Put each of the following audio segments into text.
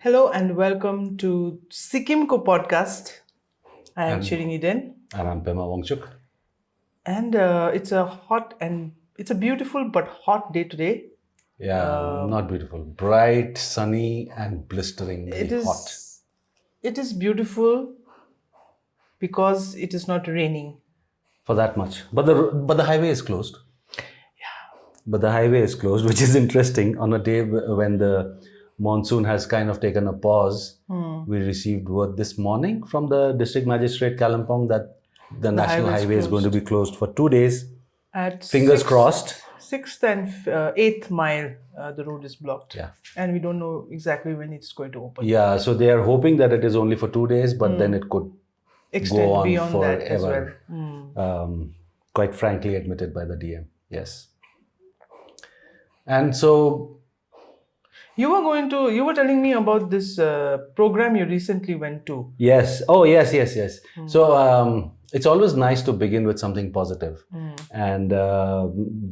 Hello and welcome to Sikkim Ko podcast. I am And- Shirin Eden, And I'm Pema Wangchuk. and it's a beautiful but hot day today. Yeah, not beautiful. Bright, sunny, and blisteringly It is hot. it is beautiful because it is not raining. For that much. But the highway is closed. But the highway is closed, which is interesting. On a day when the monsoon has kind of taken a pause, we received word this morning from the district magistrate Kalimpong that the national highway is highway is going to be closed for 2 days. At Fingers crossed. 6th and 8th mile, the road is blocked. Yeah. And we don't know exactly when it's going to open. Yeah, so they are hoping that it is only for 2 days, but then it could Extend go on beyond forever. that as well. Quite frankly admitted by the DM. Yes. And so, You were telling me about this program you recently went to. yes. Oh, yes. So, it's always nice to begin with something positive. And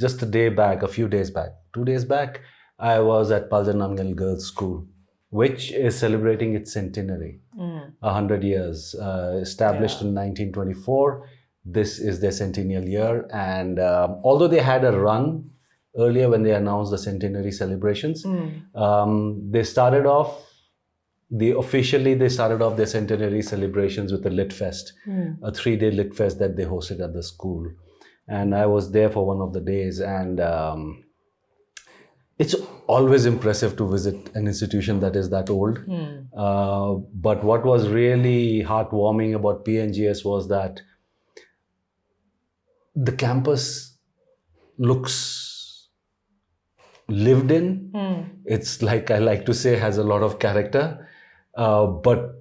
just a few days back, 2 days back, I was at Paljanamgal Girls' School, which is celebrating its centenary, 100 years. Established in 1924. This is their centennial year. And although they had a run earlier when they announced the centenary celebrations, they started off their centenary celebrations with a lit fest, a 3-day lit fest that they hosted at the school. And I was there for one of the days, and it's always impressive to visit an institution that is that old. But what was really heartwarming about PNGS was that the campus looks lived in. It's like I like to say has a lot of character, but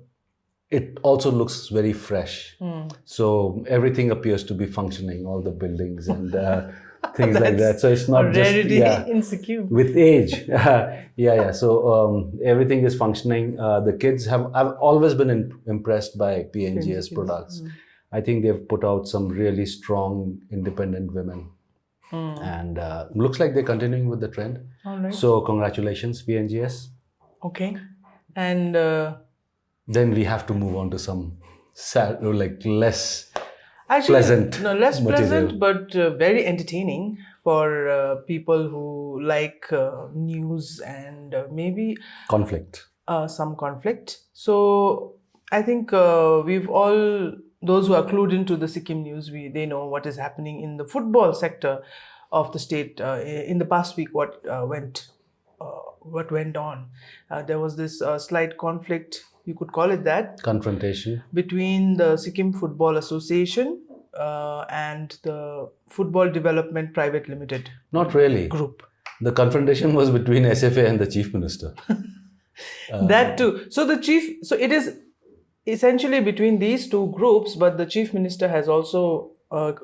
it also looks very fresh. So everything appears to be functioning, all the buildings and things like that. So it's not A just rarity in Sikkim. with age. yeah. So everything is functioning. The kids I've always been impressed by PNGS products. I think they've put out some really strong, independent women. And looks like they're continuing with the trend. All right. So congratulations, PNGS. Okay. And Then we have to move on to some sad, or like less actually, pleasant less material. pleasant, but very entertaining for people who like news and maybe conflict. some conflict. So I think those who are clued into the Sikkim news, they know what is happening in the football sector of the state. In the past week, what went on? There was this slight conflict, you could call it that, Confrontation. between the Sikkim Football Association and the Football Development Private Limited Not really. group. The confrontation was between SFA and the Chief Minister. That too. So it is essentially between these two groups, but the Chief Minister has also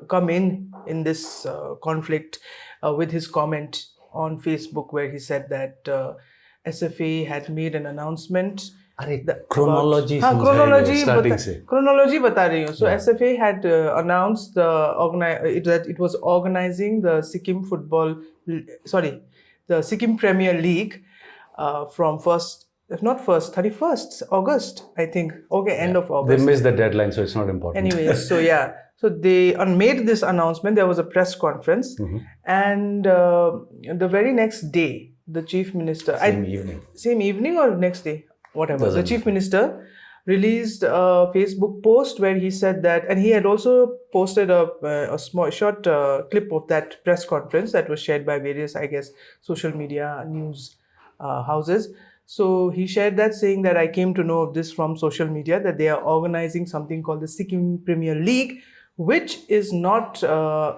come in this conflict with his comment on Facebook, where he said that SFA had made an announcement. Chronology starting से. Chronology बता रही हूँ. So SFA had announced that it was organizing the Sikkim Premier League from 31st August, I think. Okay, end of August. They missed the deadline, so it's not important. Anyways, so yeah. So they made this announcement. There was a press conference. And the very next day, the Chief Minister... Same evening or next day? Whatever. The Chief Minister released a Facebook post where he said that... And he had also posted a small short clip of that press conference that was shared by various, I guess, social media news houses. So he shared that, saying that I came to know of this from social media, that they are organizing something called the Sikkim Premier League, which is not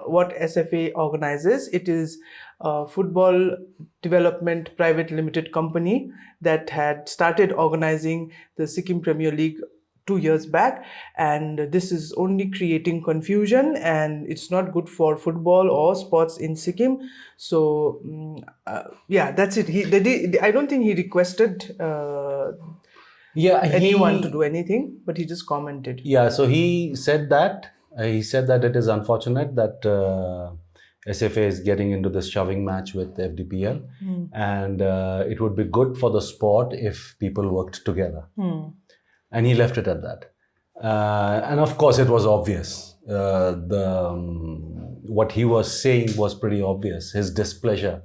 what SFA organizes. It is a football development private limited company that had started organizing the Sikkim Premier League 2 years back, and this is only creating confusion, and it's not good for football or sports in Sikkim. So yeah, that's it. I don't think he requested anyone to do anything, but he just commented. Yeah, so he said that it is unfortunate that SFA is getting into this shoving match with FDPL, and it would be good for the sport if people worked together. And he left it at that. And of course, it was obvious. What he was saying was pretty obvious. His displeasure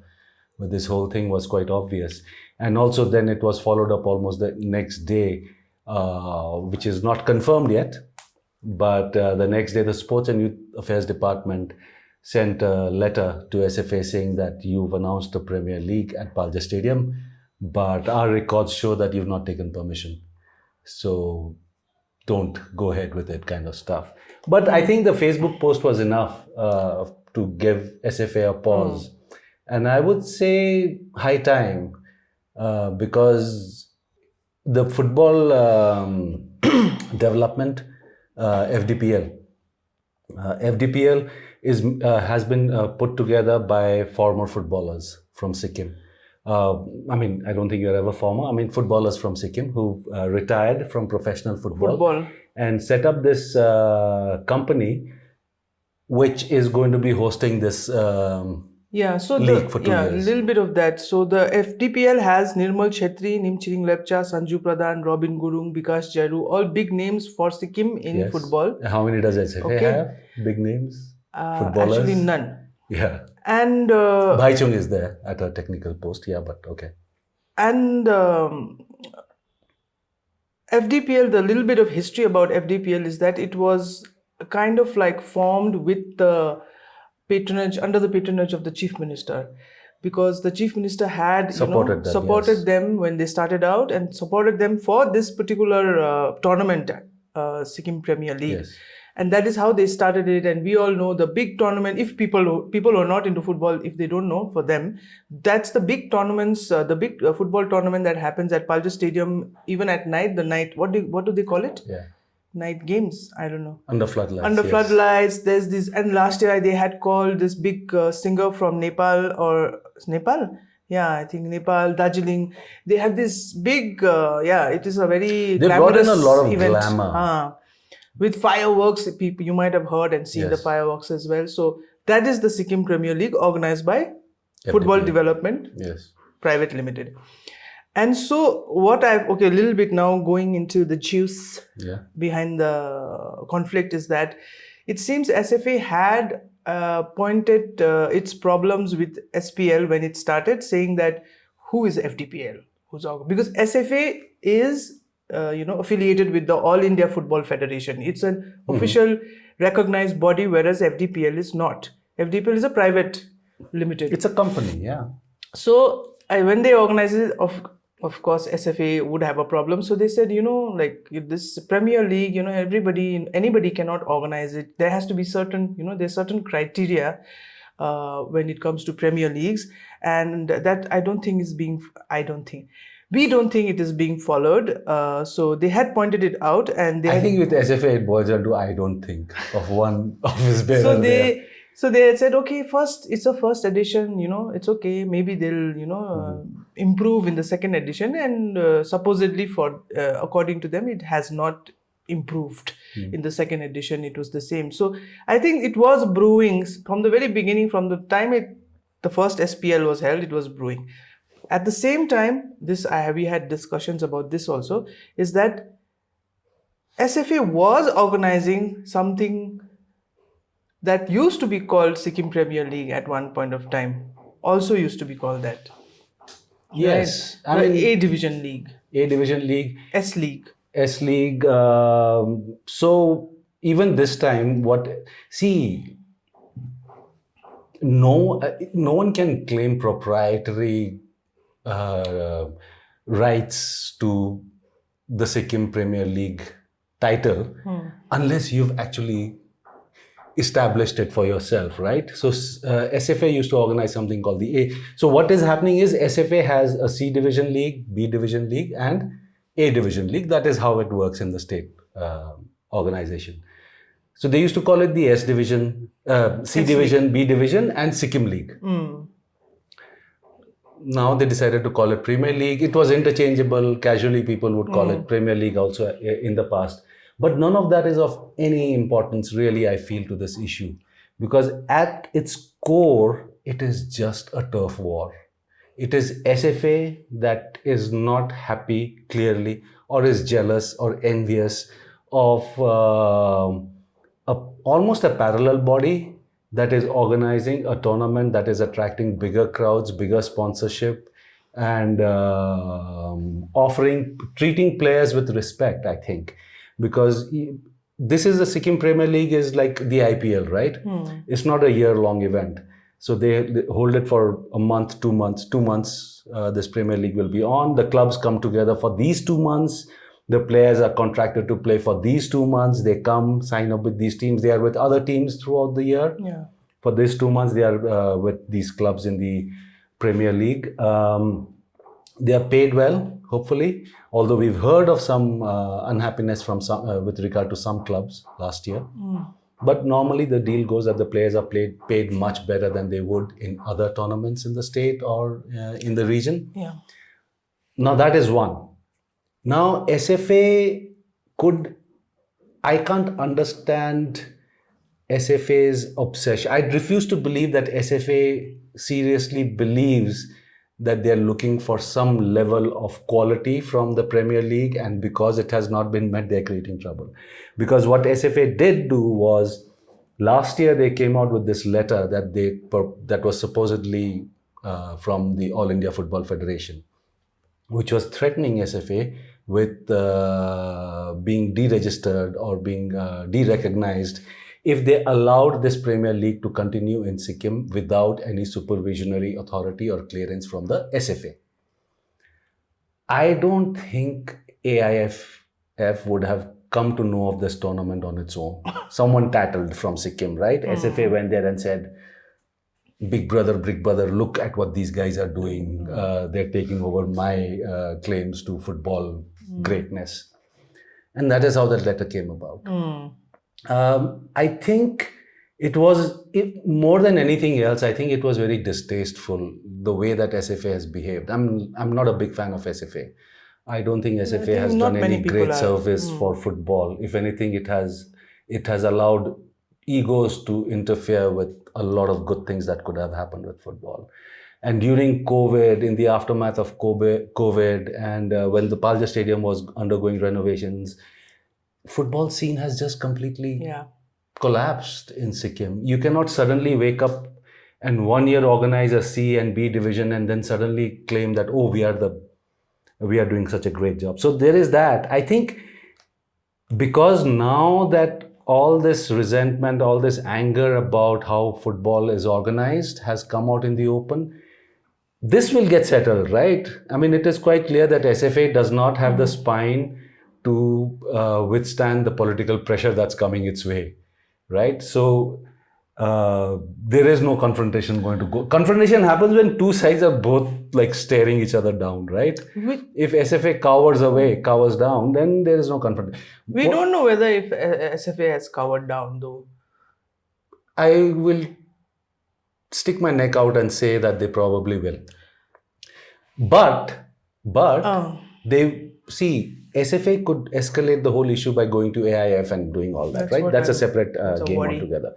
with this whole thing was quite obvious. And also then it was followed up almost the next day, which is not confirmed yet. But the next day, the Sports and Youth Affairs Department sent a letter to SFA saying that you've announced the Premier League at Palja Stadium, but our records show that you've not taken permission. So don't go ahead with it, kind of stuff. But I think the Facebook post was enough to give SFA a pause. And I would say high time, because the football development, FDPL has been put together by former footballers from Sikkim. I don't think you're ever former. Footballers from Sikkim who retired from professional football and set up this company, which is going to be hosting this league for 2 years. A little bit of that. So the FDPL has Nirmal Chhetri, Nimchiring Lepcha, Sanju Pradhan, Robin Gurung, Bikash Jaru, all big names for Sikkim in football. How many does SFA have? Big names? Footballers? Actually, none. Yeah. And Bhaichung is there at a technical post, but okay. And FDPL, the little bit of history about FDPL is that it was kind of like formed with the patronage, under the patronage of the Chief Minister, because the Chief Minister had supported them when they started out and supported them for this particular tournament, Sikkim Premier League. Yes. And that is how they started it. And we all know the big tournament. If people who are not into football, if they don't know, for them, that's the big tournaments, the big football tournament that happens at Palja Stadium, even at night. The night, what do they call it? Yeah. Night games. I don't know. Under floodlights. Under floodlights. There's this, and last year they had called this big singer from Nepal Yeah, I think Nepal, Darjeeling. They have this big. It is a very. They brought in a lot of event. glamour. With fireworks, people you might have heard and seen the fireworks as well. So that is the Sikkim Premier League, organized by Football Development Private Limited. And so a little bit now going into the juice behind the conflict is that it seems SFA had pointed its problems with SPL when it started, saying that who is FDPL? Because SFA is affiliated with the All India Football Federation. It's an official recognized body, whereas FDPL is not. FDPL is a private limited. It's a company, yeah. So when they organized it, of course, SFA would have a problem. So they said, this Premier League, anybody cannot organize it. There has to be there's certain criteria when it comes to Premier Leagues. And that we don't think it is being followed. So they had pointed it out, and I think with SFA it boils down to I don't think of one of his better. So they had said, okay, it's a first edition, it's okay. Maybe they'll, improve in the second edition. And supposedly according to them, it has not improved. In the second edition, it was the same. So I think it was brewing from the very beginning, from the time the first SPL was held, it was brewing. At the same time, we had discussions about this also, is that SFA was organizing something that used to be called Sikkim Premier League at one point of time. Also used to be called that. Yes. Right? A Division League. A Division League. S League. So even this time, no one can claim proprietary rights to the Sikkim Premier League title unless you've actually established it for yourself, right? So SFA used to organize something called the A. So what is happening is SFA has a C Division League, B Division League and A Division League. That is how it works in the state organization. So they used to call it the S Division, C Division, B Division and Sikkim League. Now they decided to call it Premier League. It was interchangeable. Casually people would call it Premier League also in the past. But none of that is of any importance really, I feel, to this issue. Because at its core, it is just a turf war. It is SFA that is not happy, clearly, or is jealous or envious of almost a parallel body that is organizing a tournament that is attracting bigger crowds, bigger sponsorship, and treating players with respect, I think. Because this is the Sikkim Premier League is like the IPL, right? It's not a year-long event. So they hold it for a month, 2 months. 2 months, this Premier League will be on. The clubs come together for these 2 months. The players are contracted to play for these 2 months. They come, sign up with these teams. They are with other teams throughout the year. Yeah. For these 2 months, they are with these clubs in the Premier League. They are paid well, hopefully. Although we've heard of some unhappiness from some with regard to some clubs last year. But normally the deal goes that the players are paid much better than they would in other tournaments in the state or in the region. Yeah. Now that is one. Now SFA I can't understand SFA's obsession. I refuse to believe that SFA seriously believes that they're looking for some level of quality from the Premier League, and because it has not been met, they're creating trouble. Because what SFA did do was, last year they came out with this letter that was supposedly from the All India Football Federation, which was threatening SFA with being deregistered or being derecognized if they allowed this Premier League to continue in Sikkim without any supervisionary authority or clearance from the SFA. I don't think AIFF would have come to know of this tournament on its own. Someone tattled from Sikkim, right? SFA went there and said, big brother, look at what these guys are doing. They're taking over my claims to football greatness. And that is how that letter came about. I think it was, more than anything else, I think it was very distasteful, the way that SFA has behaved. I'm not a big fan of SFA. I don't think SFA has done any great service for football. If anything, it has allowed egos to interfere with a lot of good things that could have happened with football. And during COVID, in the aftermath of COVID, and when the Palja Stadium was undergoing renovations, football scene has just completely collapsed in Sikkim. You cannot suddenly wake up and 1 year organize a C and B division and then suddenly claim that, oh, we are doing such a great job. So there is that. I think because now that all this resentment, all this anger about how football is organized has come out in the open, this will get settled, right? I mean, it is quite clear that SFA does not have the spine to withstand the political pressure that's coming its way, right? So there is no confrontation going to go. Confrontation happens when two sides are both like staring each other down, right? If SFA cowers down, then there is no confrontation. We don't know whether if SFA has cowered down though. I will stick my neck out and say that they probably will. But they see, SFA could escalate the whole issue by going to AIF and doing all that, right? That's a separate game altogether.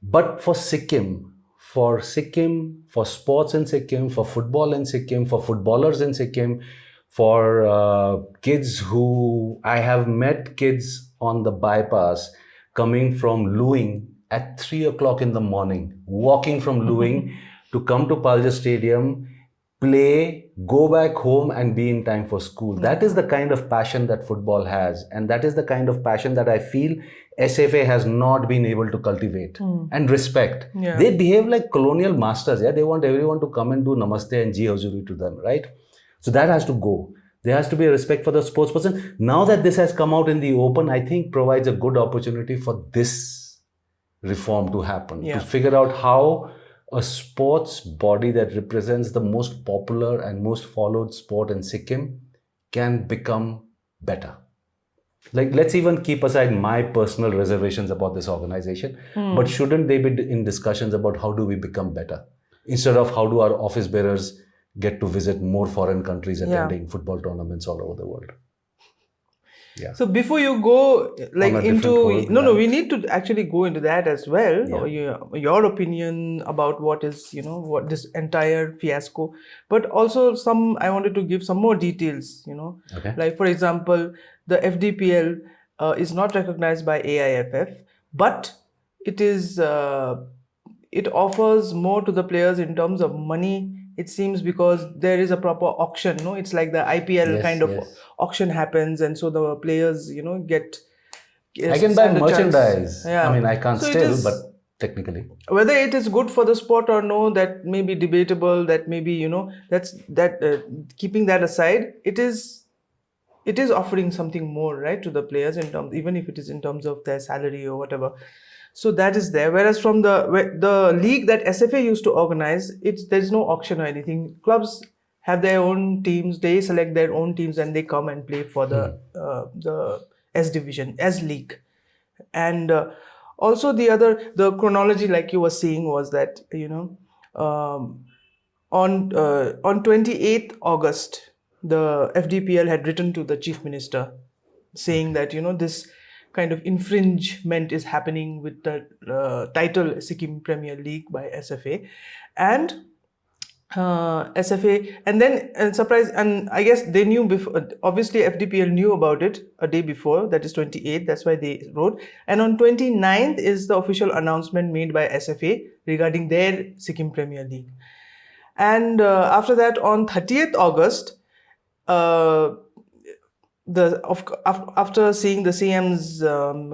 But for Sikkim, for sports in Sikkim, for football in Sikkim, for footballers in Sikkim, for kids who, I have met kids on the bypass coming from Luing at 3 o'clock in the morning, walking from Luing to come to Palja Stadium, play, go back home and be in time for school. That is the kind of passion that football has. And that is the kind of passion that I feel SFA has not been able to cultivate and respect. Yeah. They behave like colonial masters. Yeah, they want everyone to come and do namaste and ji hazuri to them, right? So that has to go. There has to be a respect for the sports person. Now that this has come out in the open, I think provides a good opportunity for this reform to happen. To figure out how a sports body that represents the most popular and most followed sport in Sikkim can become better. Like, let's even keep aside my personal reservations about this organization, but shouldn't they be in discussions about how do we become better? Instead of how do our office bearers get to visit more foreign countries attending football tournaments all over the world? Yeah. So before you go into we need to actually go into that as well. Or your opinion about what is what this entire fiasco, but also I wanted to give some more details. Okay. Like for example, the FDPL is not recognized by AIFF, but it is it offers more to the players in terms of money. It seems because there is a proper auction. No, it's like the IPL kind of auction happens, and so the players get. I can buy merchandise. I mean, I can't but technically, whether it is good for the sport or no, that may be debatable. That may be keeping that aside, it is offering something more, right, to the players in terms, even if it is in terms of their salary or whatever. So that is there. Whereas from the league that SFA used to organize, there's no auction or anything. Clubs have their own teams. They select their own teams and they come and play for the S division, S league. And also the chronology, like you were saying, was that on 28th August, the FDPL had written to the chief minister saying that this kind of infringement is happening with the title Sikkim Premier League by SFA, and SFA, and then surprise, and I guess they knew before. Obviously, FDPL knew about it a day before. That is 28th. That's why they wrote. And on 29th is the official announcement made by SFA regarding their Sikkim Premier League. And after that, on 30th August, after seeing the CM's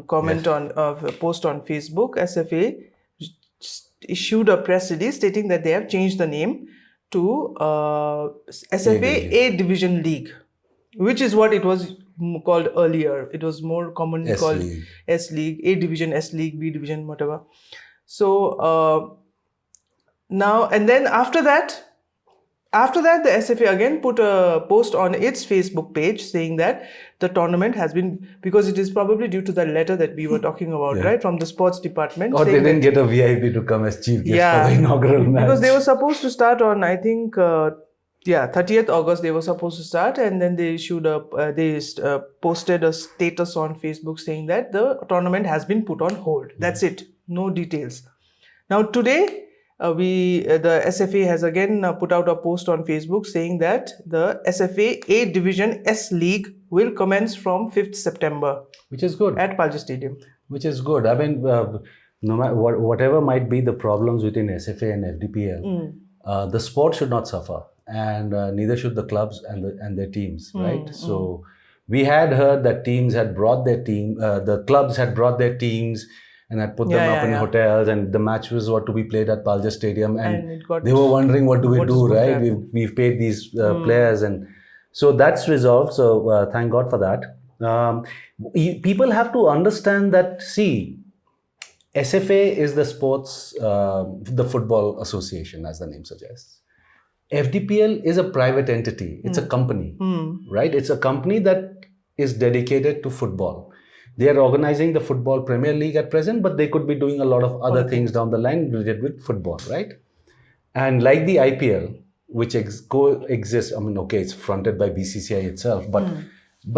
comment on post on Facebook, SFA issued a press release stating that they have changed the name to SFA A Division League, which is what it was called earlier. It was more commonly called S League, A Division, S League, B Division, whatever. So now, and then after that, the SFA again put a post on its Facebook page saying that the tournament has been, because it is probably due to the letter that we were talking about, right, from the sports department. Or they didn't get a VIP to come as chief guest for the inaugural match. Because they were supposed to start on, I think, 30th August they were supposed to start, and then they issued posted a status on Facebook saying that the tournament has been put on hold. That's it. No details. Now today, the SFA has again put out a post on Facebook saying that the SFA A Division S League will commence from 5th September. Which is good. At Palji Stadium. Which is good. I mean, no matter whatever might be the problems within SFA and FDPL, the sport should not suffer, and neither should the clubs and their teams, right? So we had heard that teams had brought their team, the clubs had brought their teams and had put them up in hotels, and the match was to be played at Palja Stadium, and they were wondering what do we do, right? We've paid these players, and so that's resolved. So thank God for that. People have to understand that, see, SFA is the the football association, as the name suggests. FDPL is a private entity. It's a company, right? It's a company that is dedicated to football. They are organizing the Football Premier League at present, but they could be doing a lot of other things down the line related with football, right? And like the IPL, which coexists, I mean, okay, it's fronted by BCCI itself, but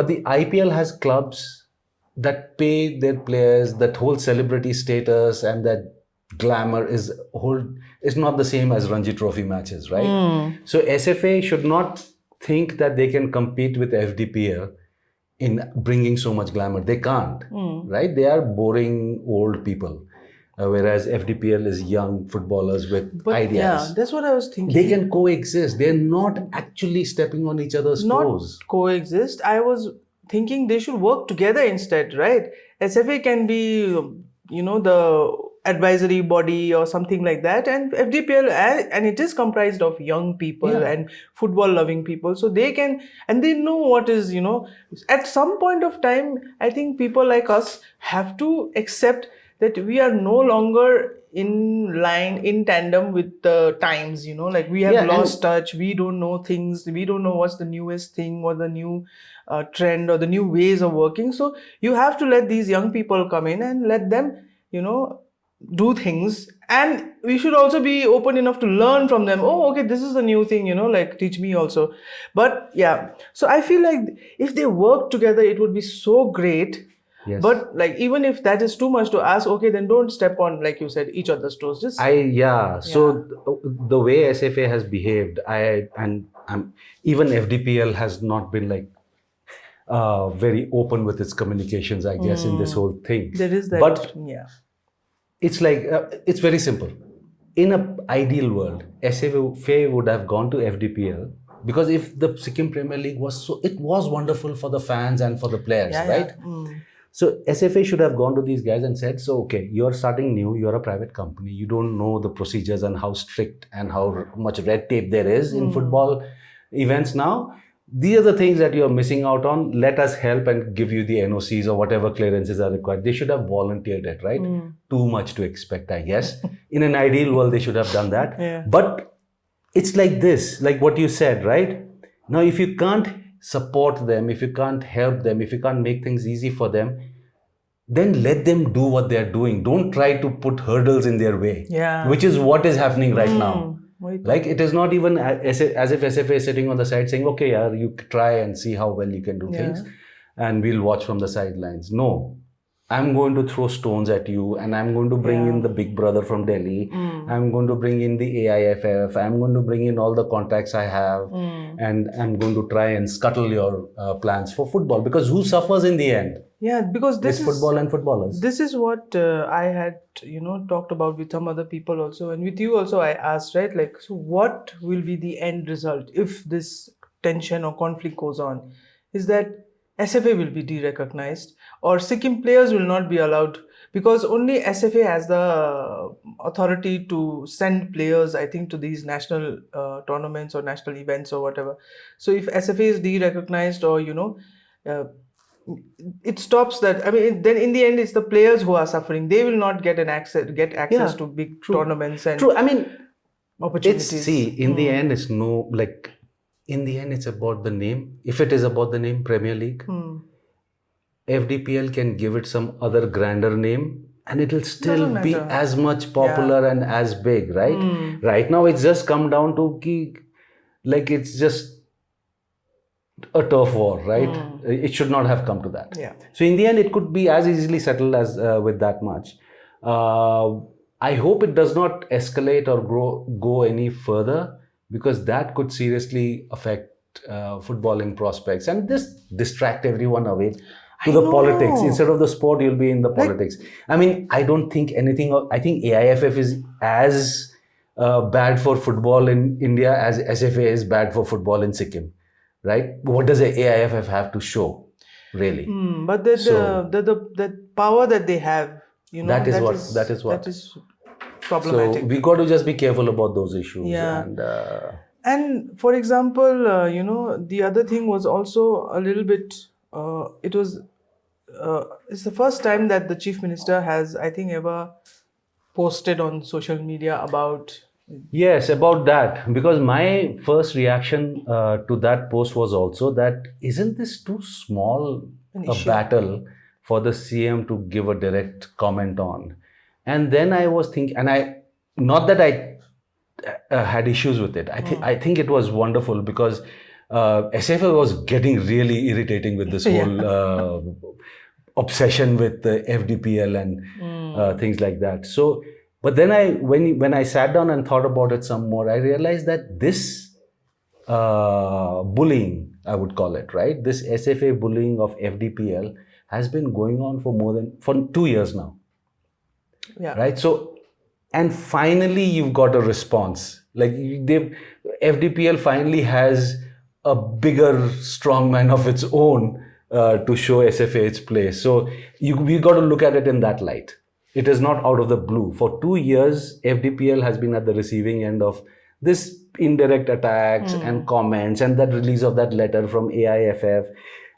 the IPL has clubs that pay their players, that whole celebrity status and that glamour is not the same as Ranji Trophy matches, right? So SFA should not think that they can compete with FDPL in bringing so much glamour. They can't, right? They are boring old people, whereas FDPL is young footballers with ideas. Yeah, that's what I was thinking. They can coexist. They're not actually stepping on each other's toes. Not coexist. I was thinking they should work together instead, right? SFA can be, the advisory body or something like that, and FDPL, and it is comprised of young people and football loving people, so they can, and they know what is, at some point of time, I think people like us have to accept that we are no longer in tandem with the times, like we have lost touch. We don't know things. We don't know what's the newest thing or the new trend or the new ways of working. So you have to let these young people come in and let them, do things, and we should also be open enough to learn from them. Oh, okay, this is a new thing, like teach me also. But yeah, so I feel like if they work together, it would be so great. Yes. But like, even if that is too much to ask, okay, then don't step on, like you said, each other's toes. Just So the way SFA has behaved, even FDPL has not been like very open with its communications, I guess, in this whole thing. There is that. But it's like it's very simple. In an ideal world, SFA would have gone to FDPL, because if the Sikkim Premier League it was wonderful for the fans and for the players, right? So SFA should have gone to these guys and said, so okay, you're starting new, you're a private company, you don't know the procedures and how strict and how much red tape there is in football events now. These are the things that you're missing out on. Let us help and give you the NOCs or whatever clearances are required. They should have volunteered it, right? Too much to expect, I guess. In an ideal world, they should have done that. Yeah. But it's like this, like what you said, right? Now, if you can't support them, if you can't help them, if you can't make things easy for them, then let them do what they're doing. Don't try to put hurdles in their way, which is what is happening right now. Like, it is not even as if SFA is sitting on the side saying, okay, you try and see how well you can do things, and we'll watch from the sidelines. No. I'm going to throw stones at you, and I'm going to bring in the big brother from Delhi. I'm going to bring in the AIFF. I'm going to bring in all the contacts I have, and I'm going to try and scuttle your plans for football. Because who suffers in the end? Yeah, because this is football and footballers. This is what I had, talked about with some other people also, and with you also. I asked, right, like, so what will be the end result if this tension or conflict goes on? Is that SFA will be de-recognized, or Sikkim players will not be allowed, because only SFA has the authority to send players, I think, to these national tournaments or national events or whatever. So if SFA is de-recognized, or it stops that. I mean, then in the end, it's the players who are suffering. They will not get access to big tournaments and opportunities. In the end, it's in the end, it's about the name. If it is about the name Premier League, FDPL can give it some other grander name, and it will still be as much popular and as big, right? Right now, it's just come down to it's just a turf war, right? It should not have come to that. Yeah. So in the end, it could be as easily settled as with that much. I hope it does not escalate or go any further, because that could seriously affect footballing prospects and just distract everyone away to the politics. Instead of the sport, you'll be in the politics. I mean, I don't think anything. I think AIFF is as bad for football in India as SFA is bad for football in Sikkim, right? What does the AIFF have to show, really? But the power that they have, that is what problematic. So we got to just be careful about those issues. Yeah. And for example, the other thing was also a little bit. It's the first time that the Chief Minister has, I think, ever posted on social media about. Yes, about that. Because my first reaction to that post was also that, isn't this too small a battle for the CM to give a direct comment on? And then I was thinking, and not that I had issues with it. I think it was wonderful, because SFA was getting really irritating with this whole obsession with the FDPL and things like that. So, but then when I sat down and thought about it some more, I realized that this bullying, I would call it, right? This SFA bullying of FDPL has been going on for 2 years now. Yeah. Right. So, and finally, you've got a response. Like FDPL finally has a bigger strongman of its own to show SFA its place. So we got to look at it in that light. It is not out of the blue. For 2 years, FDPL has been at the receiving end of this indirect attacks and comments, and that release of that letter from AIFF.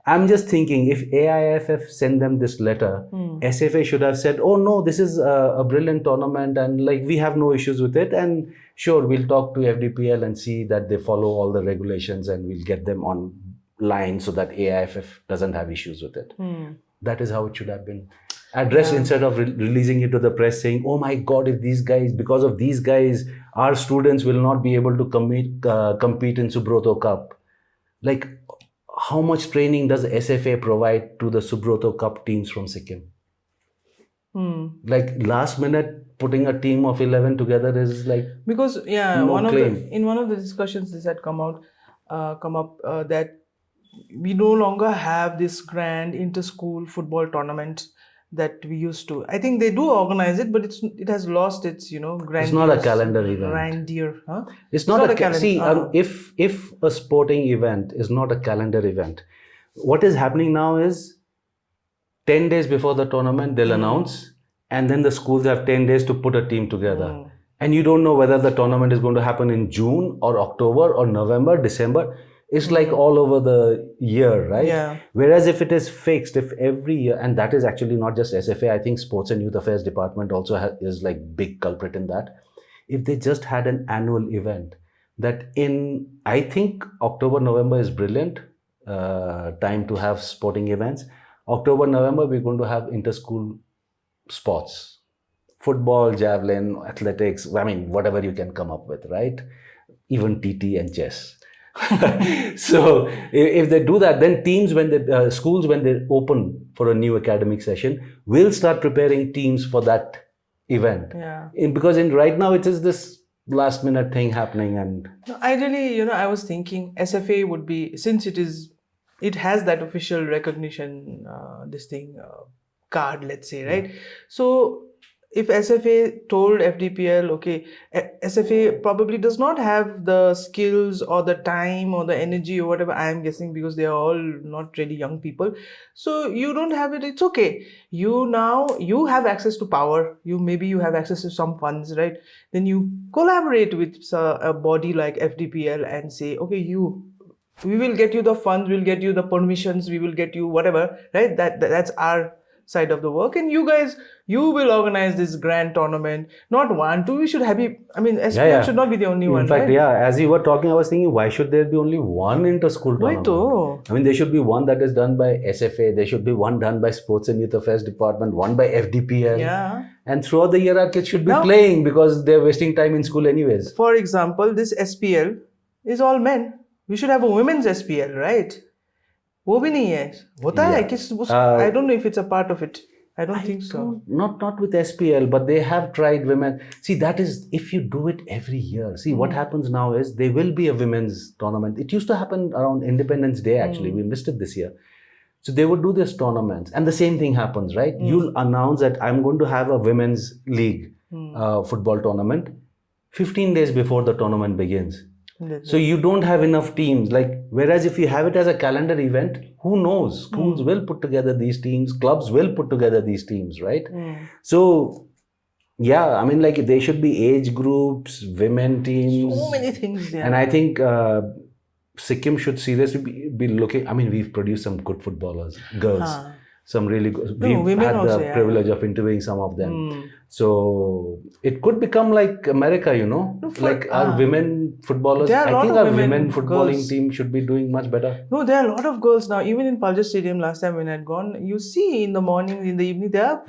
I'm just thinking, if AIFF sent them this letter, SFA should have said, oh no, this is a brilliant tournament and we have no issues with it. And sure, we'll talk to FDPL and see that they follow all the regulations, and we'll get them on line so that AIFF doesn't have issues with it. That is how it should have been. address instead of releasing it to the press saying, oh my God, if these guys, because of these guys, our students will not be able to compete in Subroto Cup. Like, how much training does SFA provide to the Subroto Cup teams from Sikkim? Like, last minute putting a team of 11 together is like, because no one claim. in one of the discussions this had come up that we no longer have this grand inter-school football tournament that we used to. I think they do organize it, but it has lost its grandeur. It's not a calendar event. Grandeur, huh? It's not a calendar. See, if a sporting event is not a calendar event, what is happening now is 10 days before the tournament they'll announce, and then the schools have 10 days to put a team together. And you don't know whether the tournament is going to happen in June or October or November, December. It's like all over the year, right? Yeah. Whereas if it is fixed, if every year, and that is actually not just SFA, I think Sports and Youth Affairs Department also is like big culprit in that. If they just had an annual event that I think October, November is brilliant time to have sporting events. October, November, we're going to have inter-school sports. Football, javelin, athletics, I mean, whatever you can come up with, right? Even TT and chess. So if they do that, then teams, schools, when they open for a new academic session, will start preparing teams for that event. Yeah. Because right now it is this last minute thing happening. And ideally, I was thinking SFA would be, since it has that official recognition, card, let's say, right? So if SFA told FDPL, okay, SFA probably does not have the skills or the time or the energy or whatever, I am guessing, because they are all not really young people. So you don't have it, it's okay. You have access to power. Maybe you have access to some funds, right? Then you collaborate with a body like FDPL and say, okay, we will get you the funds, we'll get you the permissions, we will get you whatever, right? That's our side of the work, and you guys, you will organize this grand tournament. Not 1, 2, we should have SPL should not be the only one. In fact, right? as you were talking, I was thinking, why should there be only one inter-school tournament? Why I mean, there should be one that is done by SFA, there should be one done by Sports and Youth Affairs Department, one by FDPL. Yeah. And throughout the year, our kids should be playing because they're wasting time in school anyways. For example, this SPL is all men. We should have a women's SPL, right? वो भी नहीं है होता है I don't know if it's a part of it. I don't think so. Not with SPL, but they have tried women. See, that is, if you do it every year. See, what happens now is there will be a women's tournament. It used to happen around Independence Day, actually. We missed it this year. So they would do this tournaments. And the same thing happens, right? You'll announce that I'm going to have a women's league football tournament 15 days before the tournament begins. So you don't have enough teams. Whereas if you have it as a calendar event, who knows? Schools will put together these teams, clubs will put together these teams, right? So, I mean, there should be age groups, women teams. So many things, yeah. And I think Sikkim should seriously be looking. I mean, we've produced some good footballers, girls. Some really good. We've had the privilege of interviewing some of them. So it could become like America, our women footballers. I think our women footballing team should be doing much better. No, there are a lot of girls now. Even in Palja Stadium last time when I'd gone, you see in the morning, in the evening, there are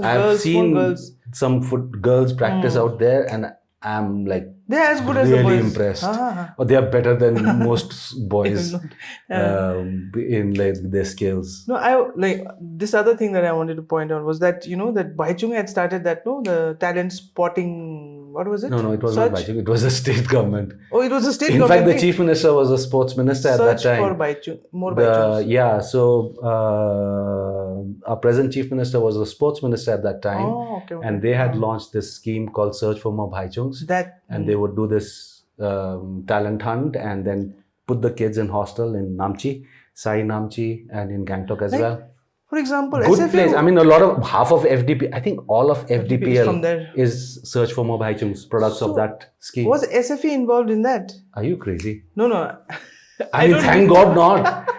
I've seen some girls practice out there, and I'm they're as good really as the boys. Impressed. Or they are better than most boys in their skills. No, this other thing that I wanted to point out was that that Baichung had started the talent spotting. What was it? No, it was not Baichung. It was the state government. Oh, it was the state government. In fact, the thing? chief minister was a sports minister at that time. For Baichung, more Baichungs. Yeah, so our present chief minister was a sports minister at that time. Oh, okay. And they had launched this scheme called Search for More Baichungs. And they would do this talent hunt and then put the kids in hostel in Namchi, Sai Namchi, and in Gangtok as well. For example, good SFA place. I mean, half of FDP, I think all of FDPL is Search for More Baichungs, products of that scheme. Was SFA involved in that? Are you crazy? No. I mean, thank God not.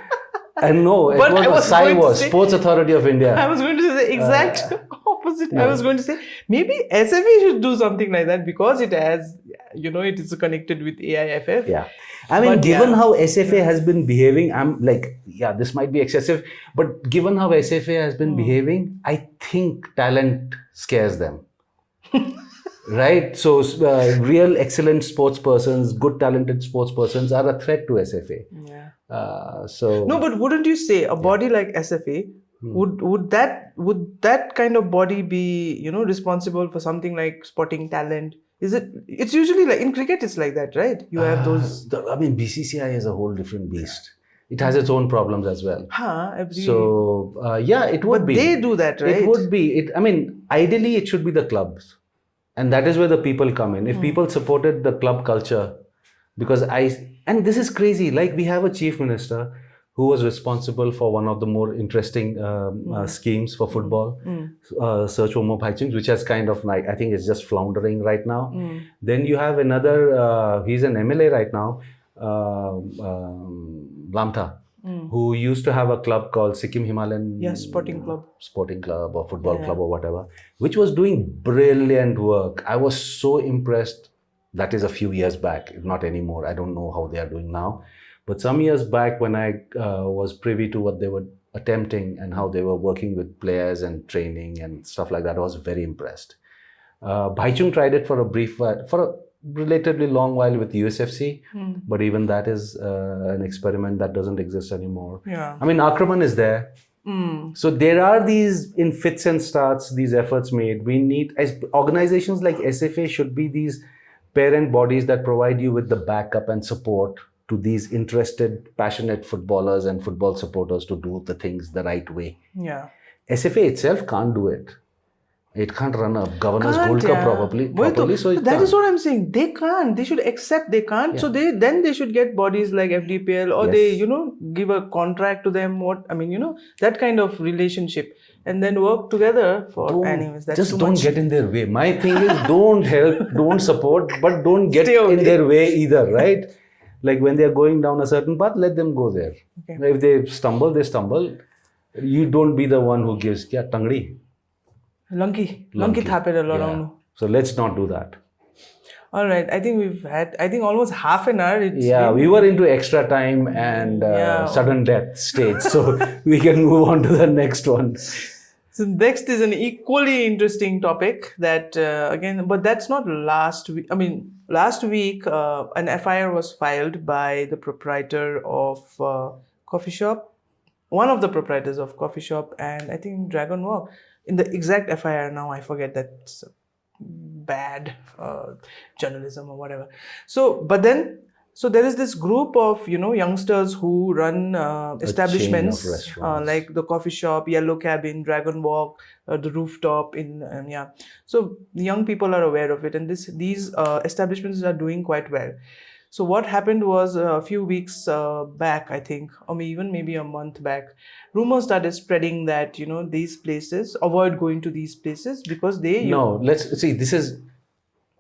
And no, it was SIWA, Sports Authority of India. I was going to say the exact opposite. opposite. I was going to say maybe SFA should do something like that because it has, it is connected with AIFF. Yeah. I mean, given how SFA has been behaving, I'm like, this might be excessive, but given how SFA has been behaving, I think talent scares them. Right? So, real excellent sports persons, good talented sports persons are a threat to SFA. Yeah. No, but wouldn't you say a body like SFA, would that kind of body be, responsible for something like spotting talent? It's usually like in cricket, it's like that, right? You have those. BCCI is a whole different beast. It has its own problems as well. So, it would be. But they do that, right? It would be. Ideally, it should be the clubs. And that is where the people come in. If people supported the club culture, and this is crazy, like we have a chief minister who was responsible for one of the more interesting schemes for football, Search for More Bhaichungs, which has kind of, like, I think it's just floundering right now. Then you have another, he's an MLA right now, Lamta, who used to have a club called Sikkim Himalayan Sporting Club or Football Club or whatever, which was doing brilliant work. I was so impressed. That is a few years back, not anymore. I don't know how they are doing now. But some years back, when I was privy to what they were attempting and how they were working with players and training and stuff like that, I was very impressed. Bhaichung tried it for a relatively long while with USFC, but even that is an experiment that doesn't exist anymore. Yeah. Akraman is there. So there are these, in fits and starts, these efforts made. We need, as organizations like SFA should be these parent bodies that provide you with the backup and support to these interested, passionate footballers and football supporters to do the things the right way. Yeah. SFA itself can't do it. It can't run a Governors Gold Cup properly. So that is what I'm saying. They can't. They should accept they can't. Yeah. So they should get bodies like FDPL or they, give a contract to them. That kind of relationship. And then work together for animals. That's just don't get in their way. My thing is don't help, don't support, but don't get in their way either, right? Like when they are going down a certain path, let them go there. Okay. If they stumble, they stumble. You don't be the one who gives, tangdi. Lunky thaped a lot on. So let's not do that. All right. I think we've had, almost half an hour. We were into extra time and sudden death stage. So we can move on to the next one. So next is an equally interesting topic that but that's not last week. Last week an FIR was filed by the proprietor of coffee shop, one of the proprietors of coffee shop, and I think Dragon Walk. In the exact FIR now, I forget, that's bad journalism or whatever. So there is this group of youngsters who run establishments like the coffee shop, Yellow Cabin, Dragon Walk, the Rooftop So the young people are aware of it, and these establishments are doing quite well. So what happened was a few weeks back, I think, or even maybe a month back, rumors started spreading that these places, avoid going to these places because they. No, let's see.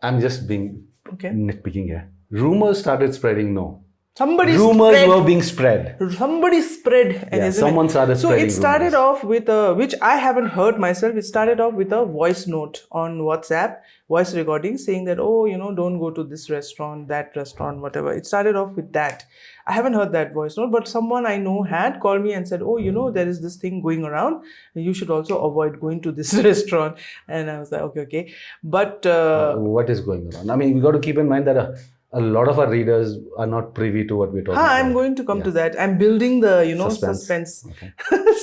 I'm just being nitpicking here. Rumors started spreading. No. Rumors were being spread. Somebody spread. Someone started spreading. So it started off with which I haven't heard myself. It started off with a voice note on WhatsApp, voice recording saying that, don't go to this restaurant, that restaurant, whatever. It started off with that. I haven't heard that voice note, but someone I know had called me and said, there is this thing going around. You should also avoid going to this restaurant. And I was like, okay. But what is going on? We got to keep in mind that a lot of our readers are not privy to what we're talking about. I'm going to come to that. I'm building the, suspense. Okay.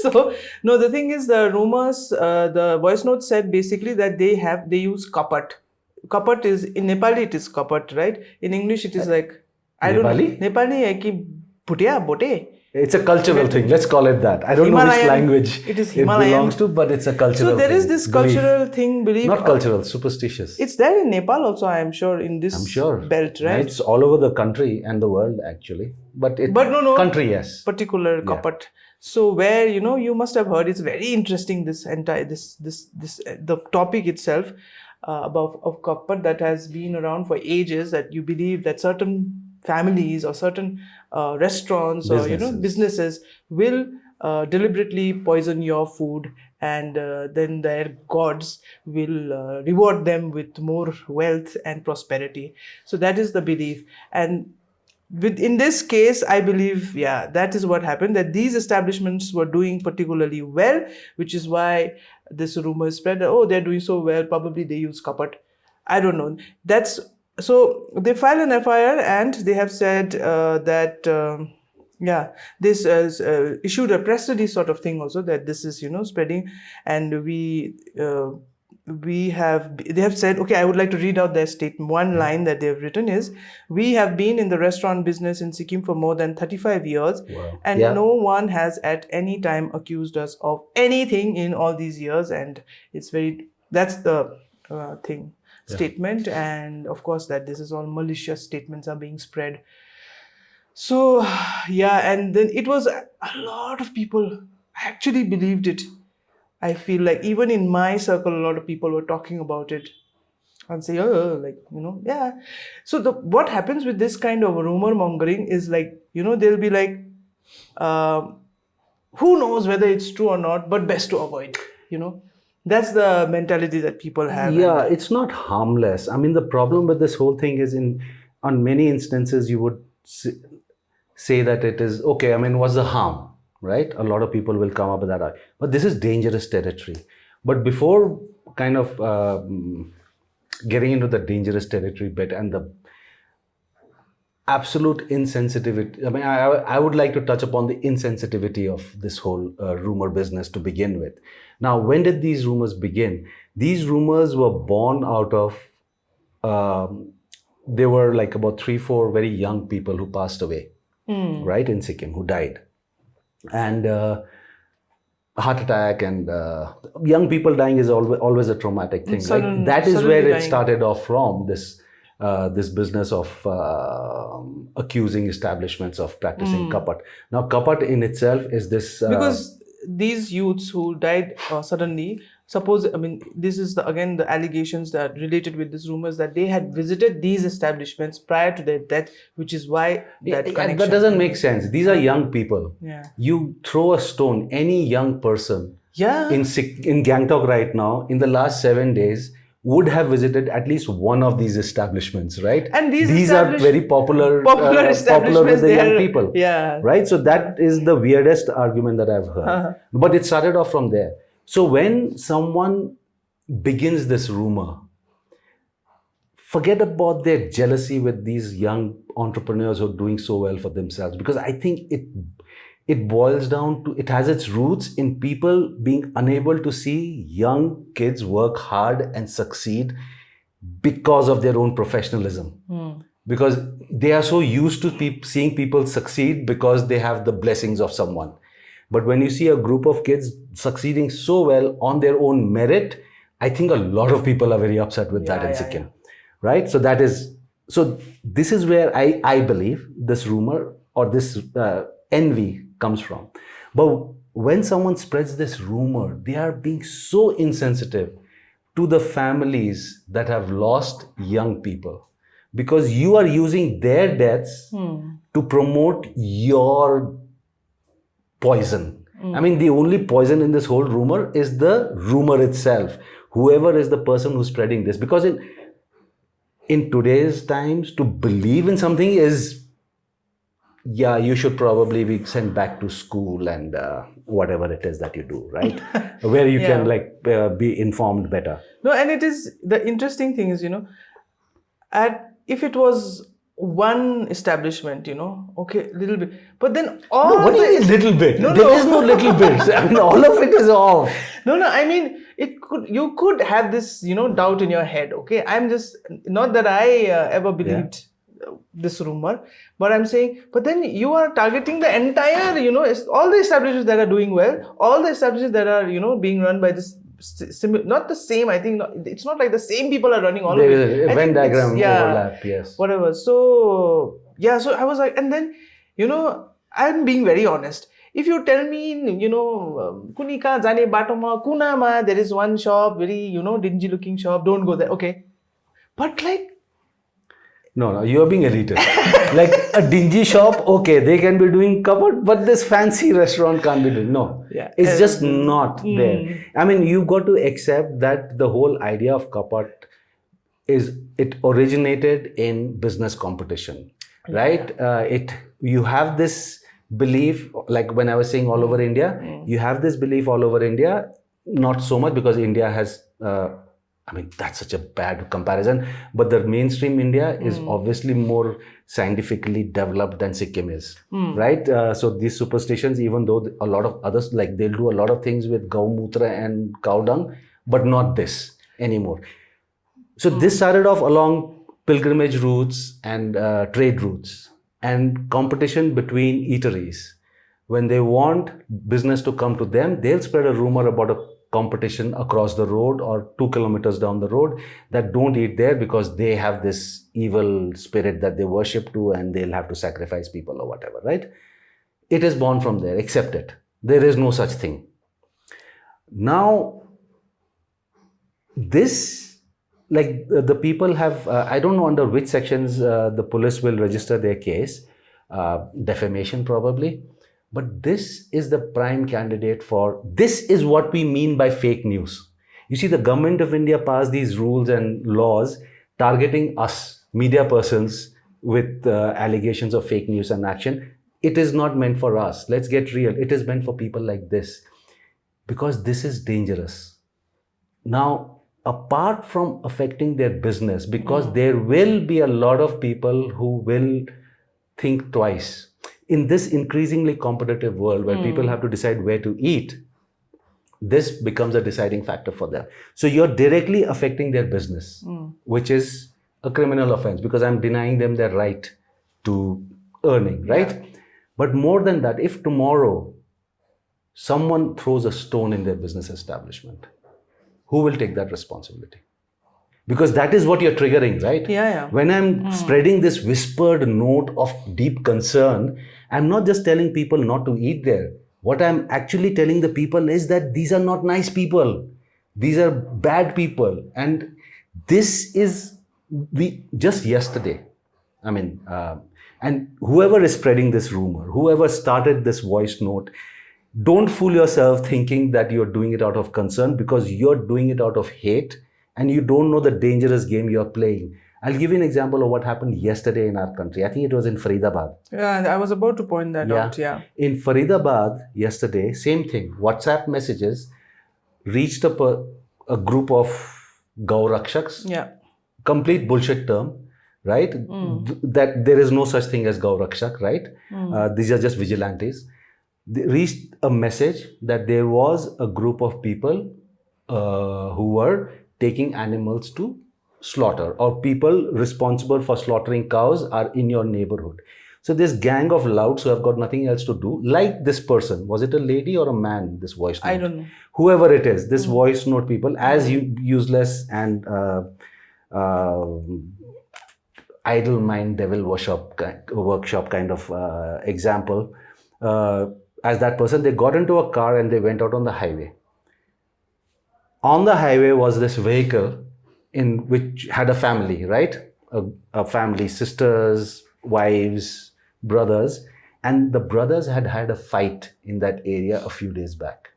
So, no, the thing is the rumors, the voice note said basically that they use kapat. Kapat is, in Nepali it is kapat, right? In English it is like, I don't know. Nepali hai ki bhutia, bote. It's a cultural thing. Let's call it that. I don't know which language it belongs to, but it's a cultural thing. So there is this cultural thing, belief. Not cultural, superstitious. It's there in Nepal also, I am sure, in this belt, right? It's all over the country and the world, actually. But no. Country, yes. Particular kapat. So where, you must have heard, it's very interesting, the topic itself of kapat that has been around for ages, that you believe that certain families or certain restaurants or businesses will deliberately poison your food and then their gods will reward them with more wealth and prosperity. So that is the belief. And in this case, I believe, that is what happened, that these establishments were doing particularly well, which is why this rumor spread, oh, they're doing so well, probably they use kapat. I don't know. So they filed an FIR, and they have said that this issued a press release sort of thing also, that this is spreading, and they have said, okay, I would like to read out their statement. One line that they have written is, we have been in the restaurant business in Sikkim for more than 35 years. Wow. And no one has at any time accused us of anything in all these years. And that's the statement. And of course that this is all malicious statements are being spread. So and then it was a lot of people actually believed it. I feel like even in my circle, a lot of people were talking about it and say, So what happens with this kind of rumor mongering is they'll be like, who knows whether it's true or not, but best to avoid, That's the mentality that people have. Yeah, it's not harmless. I mean, the problem with this whole thing is on many instances, you would say that it is, okay, I mean, what's the harm? Right? A lot of people will come up with that. But this is dangerous territory. But before kind of getting into the dangerous territory bit and the absolute insensitivity, I mean, I would like to touch upon the insensitivity of this whole rumor business to begin with. Now, when did these rumors begin? These rumors were born out of, there were like about 3-4 very young people who passed away, right, in Sikkim, who died. And heart attack and young people dying is always a traumatic thing. That is where it started off from, this business of accusing establishments of practicing kapat. Now, kapat in itself is this... because these youths who died suddenly, this is again the allegations that related with this rumors, that they had visited these establishments prior to their death, which is why that connection. That doesn't make sense. These are young people. Yeah. You throw a stone, any young person in Gangtok right now, in the last 7 days, would have visited at least one of these establishments, right? And these are very popular with the young people. Yeah. Right? So that is the weirdest argument that I've heard. But it started off from there. So when someone begins this rumor, forget about their jealousy with these young entrepreneurs who are doing so well for themselves, because I think it boils down to, it has its roots in people being unable to see young kids work hard and succeed because of their own professionalism. Because they are so used to seeing people succeed because they have the blessings of someone. But when you see a group of kids succeeding so well on their own merit, I think a lot of people are very upset with that in Sikkim, right? So this is where I believe this rumor or this envy comes from. But when someone spreads this rumor, they are being so insensitive to the families that have lost young people, because you are using their deaths to promote your poison. I mean, the only poison in this whole rumor is the rumor itself. Whoever is the person who's spreading this. Because in today's times, to believe in something is, you should probably be sent back to school and whatever it is that you do, right? Where you can be informed better. No, and it is, the interesting thing is, if it was one establishment, okay, little bit, but then what do you mean little bit? There is no little bit. I mean, all of it is off. No, I mean, you could have this, doubt in your head, okay? I'm just, not that I ever believed this rumor, but I'm saying, but then you are targeting the entire, all the establishments that are doing well, all the establishments that are, being run by this, not the same, I think, it's not like the same people are running all of it. Venn diagram overlap, yes. Whatever. So, so I was like, and then, I'm being very honest. If you tell me, Kunika Jane Batoma, Kunama, there is one shop, very, dingy looking shop, don't go there. Okay. But No, you are being elitist. Like a dingy shop, okay, they can be doing cupboard, but this fancy restaurant can't be doing. No, Yeah. it's just not there. I mean, you got to accept that the whole idea of cupboard it originated in business competition, right? You have this belief, like when I was saying all over India, you have this belief all over India, not so much because India has. I mean, that's such a bad comparison, but the mainstream India is obviously more scientifically developed than Sikkim is, right? So these superstitions, even though a lot of others, like they'll do a lot of things with Gaumutra and cow dung, but not this anymore. So this started off along pilgrimage routes and trade routes and competition between eateries. When they want business to come to them, they'll spread a rumor about a competition across the road or 2 kilometers down the road that don't eat there because they have this evil spirit that they worship to and they'll have to sacrifice people or whatever, right? It is born from there. Accept it. There is no such thing. Now, this, like the people have, I don't know under which sections the police will register their case, defamation probably. But this is the prime candidate for, this is what we mean by fake news. You see, the government of India passed these rules and laws targeting us, media persons, with allegations of fake news and action. It is not meant for us. Let's get real. It is meant for people like this because this is dangerous. Now, apart from affecting their business, because there will be a lot of people who will think twice. In this increasingly competitive world where people have to decide where to eat, this becomes a deciding factor for them. So you're directly affecting their business, which is a criminal offense because I'm denying them their right to earning, right? Yeah. But more than that, if tomorrow someone throws a stone in their business establishment, who will take that responsibility? Because that is what you're triggering, right? Yeah. When I'm spreading this whispered note of deep concern, I'm not just telling people not to eat there. What I'm actually telling the people is that these are not nice people. These are bad people. And this is just yesterday. I mean, and whoever is spreading this rumor, whoever started this voice note, don't fool yourself thinking that you're doing it out of concern because you're doing it out of hate. And you don't know the dangerous game you're playing. I'll give you an example of what happened yesterday in our country. I think it was in Faridabad. Yeah, I was about to point that out. Yeah. In Faridabad yesterday, same thing. WhatsApp messages reached a group of Gaurakshaks. Yeah. Complete bullshit term, right? That there is no such thing as Gaurakshak, right? These are just vigilantes. They reached a message that there was a group of people who were taking animals to slaughter, or people responsible for slaughtering cows are in your neighborhood. So this gang of louts who have got nothing else to do, like this person, was it a lady or a man, this voice note? I don't know. Whoever it is, this voice note people, as useless and idle mind devil workshop kind of example, as that person, they got into a car and they went out on the highway. On the highway was this vehicle in which had a family, right? A family, sisters, wives, brothers. And the brothers had had a fight in that area a few days back.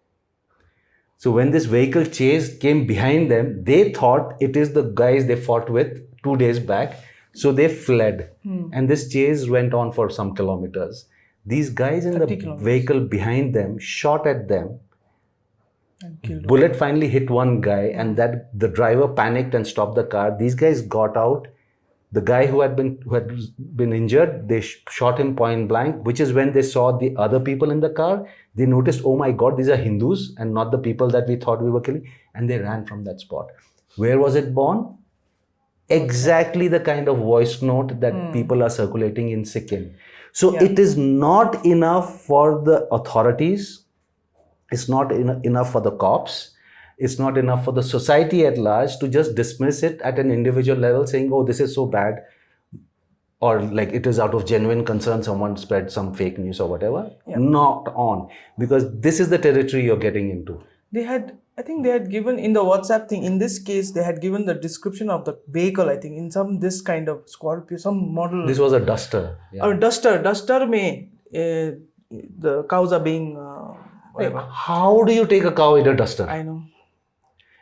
So when this vehicle chase came behind them, they thought it is the guys they fought with 2 days back. So they fled. And this chase went on for some kilometers. These guys in the vehicle behind them shot at them. Bullet finally hit one guy, and that the driver panicked and stopped the car. These guys got out. The guy who had been injured, they shot him point blank, which is when they saw the other people in the car. They noticed, oh my God, these are Hindus and not the people that we thought we were killing. And they ran from that spot. Where was it born? Exactly the kind of voice note that people are circulating in Sikkim. So it is not enough for the authorities. It's not enough for the cops. It's not enough for the society at large to just dismiss it at an individual level saying, oh, this is so bad. Or like it is out of genuine concern, someone spread some fake news or whatever. Not on. Because this is the territory you're getting into. I think they had given in the WhatsApp thing, in this case, they had given the description of the vehicle, I think, in this kind of Scorpio, some model. This was a duster. Yeah. Or Duster may, the cows are being, whatever. How do you take a cow in a duster? I know.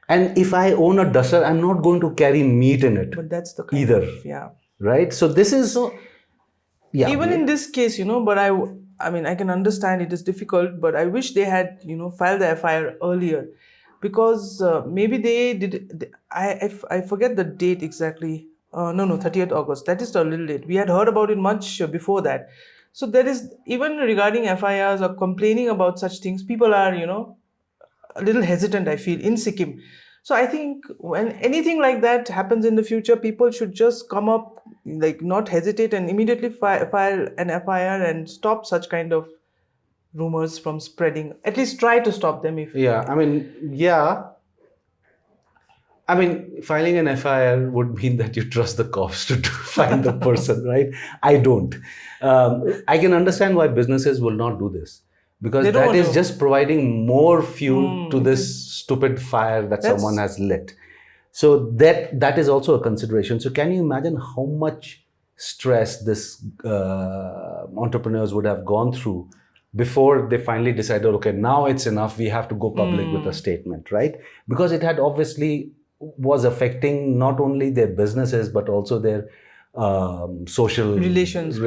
And if I own a duster, I'm not going to carry meat in it. But that's the kind either. Of, yeah. Right? So this is... Yeah. Even in this case, but I mean, I can understand it is difficult, but I wish they had, filed the FIR earlier, because maybe they did. I forget the date exactly. No, 30th August. That is a little late. We had heard about it much before that. So there is, even regarding FIRs or complaining about such things, people are, a little hesitant, I feel, in Sikkim. So I think when anything like that happens in the future, people should just come up, not hesitate and immediately file an FIR and stop such kind of rumors from spreading. At least try to stop them. Filing an FIR would mean that you trust the cops to find the person, right? I don't. I can understand why businesses will not do this. Because that is just providing more fuel to this stupid fire that someone has lit. So that is also a consideration. So can you imagine how much stress this entrepreneurs would have gone through before they finally decided, okay, now it's enough, we have to go public with a statement, right? Because it had obviously was affecting not only their businesses, but also their social relations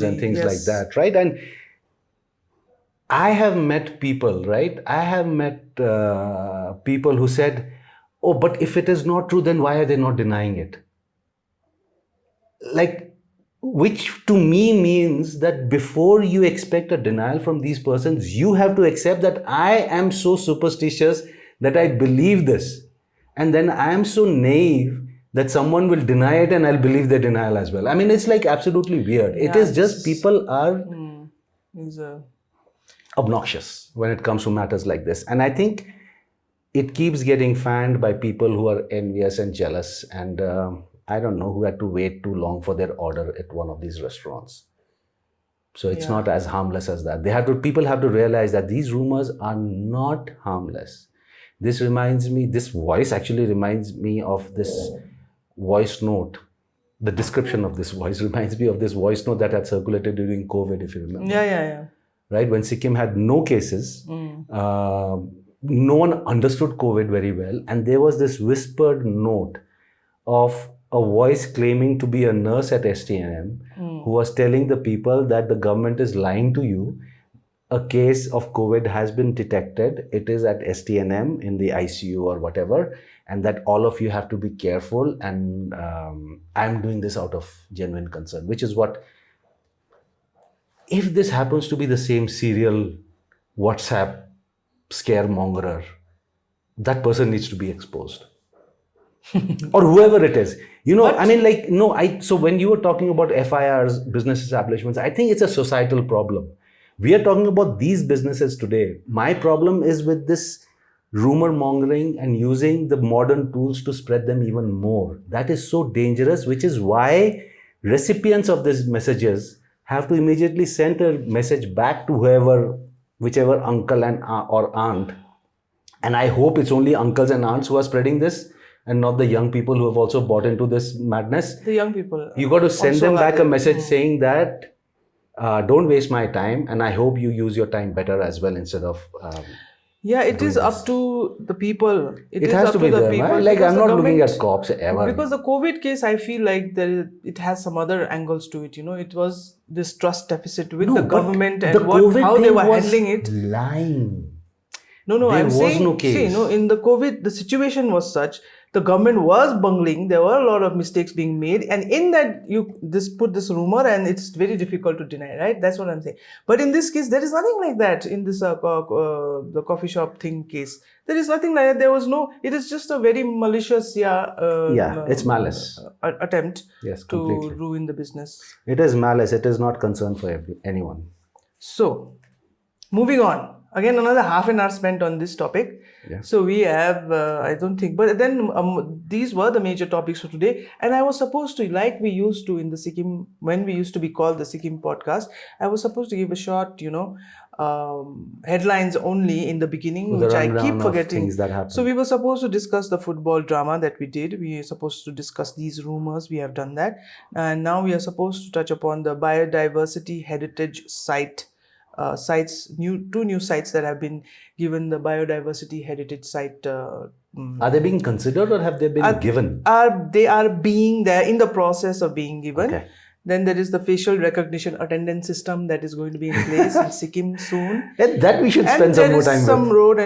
and things like that, right? And I have met people, right? I have met people who said, oh, but if it is not true, then why are they not denying it? Which to me means that before you expect a denial from these persons, you have to accept that I am so superstitious that I believe this. And then I am so naive that someone will deny it and I'll believe their denial as well. I mean, it's absolutely weird. Yeah, it is just people are obnoxious when it comes to matters like this. And I think it keeps getting fanned by people who are envious and jealous. And I don't know, who had to wait too long for their order at one of these restaurants. So it's not as harmless as that. People have to realize that these rumors are not harmless. This voice actually reminds me of this voice note. The description of this voice reminds me of this voice note that had circulated during COVID, if you remember. Yeah. Right? When Sikkim had no cases, no one understood COVID very well. And there was this whispered note of a voice claiming to be a nurse at STNM who was telling the people that the government is lying to you. A case of COVID has been detected. It is at STNM in the ICU or whatever. And that all of you have to be careful. And I'm doing this out of genuine concern, which is what... If this happens to be the same serial WhatsApp scaremongerer, that person needs to be exposed. Or whoever it is. So when you were talking about FIRs, business establishments, I think it's a societal problem. We are talking about these businesses today. My problem is with this rumor mongering and using the modern tools to spread them even more. That is so dangerous, which is why recipients of these messages have to immediately send a message back to whichever uncle and or aunt. And I hope it's only uncles and aunts who are spreading this and not the young people who have also bought into this madness. The young people. You got to send them back a message saying that don't waste my time, and I hope you use your time better as well instead of... it is up to the people. It has to be the people. I'm not looking at cops ever. Because the COVID case, I feel like it has some other angles to it. It was this trust deficit with the government and how they were handling it. Lying. No, I'm saying, no case. In the COVID, the situation was such, the government was bungling, there were a lot of mistakes being made, and in that, put this rumor, and it's very difficult to deny, right? That's what I'm saying. But in this case, there is nothing like that in this, the coffee shop thing case. There is nothing like that. There was it is just a very malicious, it's malice. Attempt completely. To ruin the business. It is malice. It is not concern for anyone. So, moving on. again, another half an hour spent on this topic. Yeah. So we have, I don't think, but then these were the major topics for today. And I was supposed to, like we used to in the Sikkim, when we used to be called the Sikkim podcast, I was supposed to give a short, headlines only in the beginning, which I keep forgetting. Things that happen. So we were supposed to discuss the football drama that we did. We were supposed to discuss these rumors. We have done that. And now we are supposed to touch upon the biodiversity heritage sites, two new sites that have been given the biodiversity heritage site. Are they being considered or have they been given? They are being there, in the process of being given. Okay. Then there is the facial recognition attendance system that is going to be in place in Sikkim soon. And that we should spend some more time with. Some road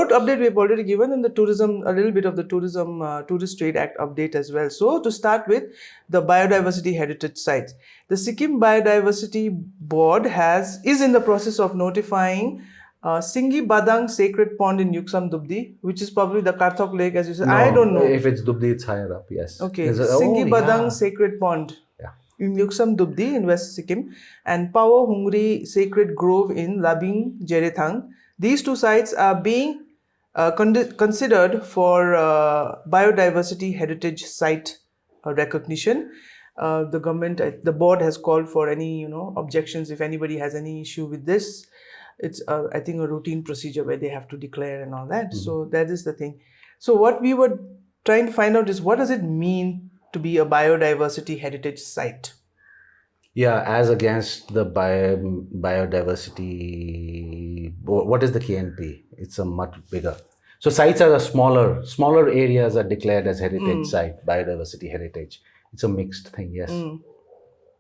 update we have already given, and the tourism, a little bit of the Tourist Trade Act update as well. So to start with, the biodiversity heritage sites. The Sikkim Biodiversity Board is in the process of notifying Singi Badang Sacred Pond in Yuksam, Dubdi, which is probably the Gangtok Lake, as you said. No, I don't know. If it's Dubdi, it's higher up, yes. Okay, Singi Badang Sacred Pond in Yuksam, Dubdi in West Sikkim, and Pawo, Hungri Sacred Grove in Labing, Gerethang. These two sites are being considered for biodiversity heritage site recognition. The board has called for any objections. If anybody has any issue with this, it's I think a routine procedure where they have to declare and all that. Mm-hmm. So that is the thing. So what we were trying to find out is, what does it mean to be a biodiversity heritage site? Yeah, as against the biodiversity, what is the KNP? It's a much bigger. So sites are smaller areas are declared as heritage site, biodiversity heritage. It's a mixed thing, yes.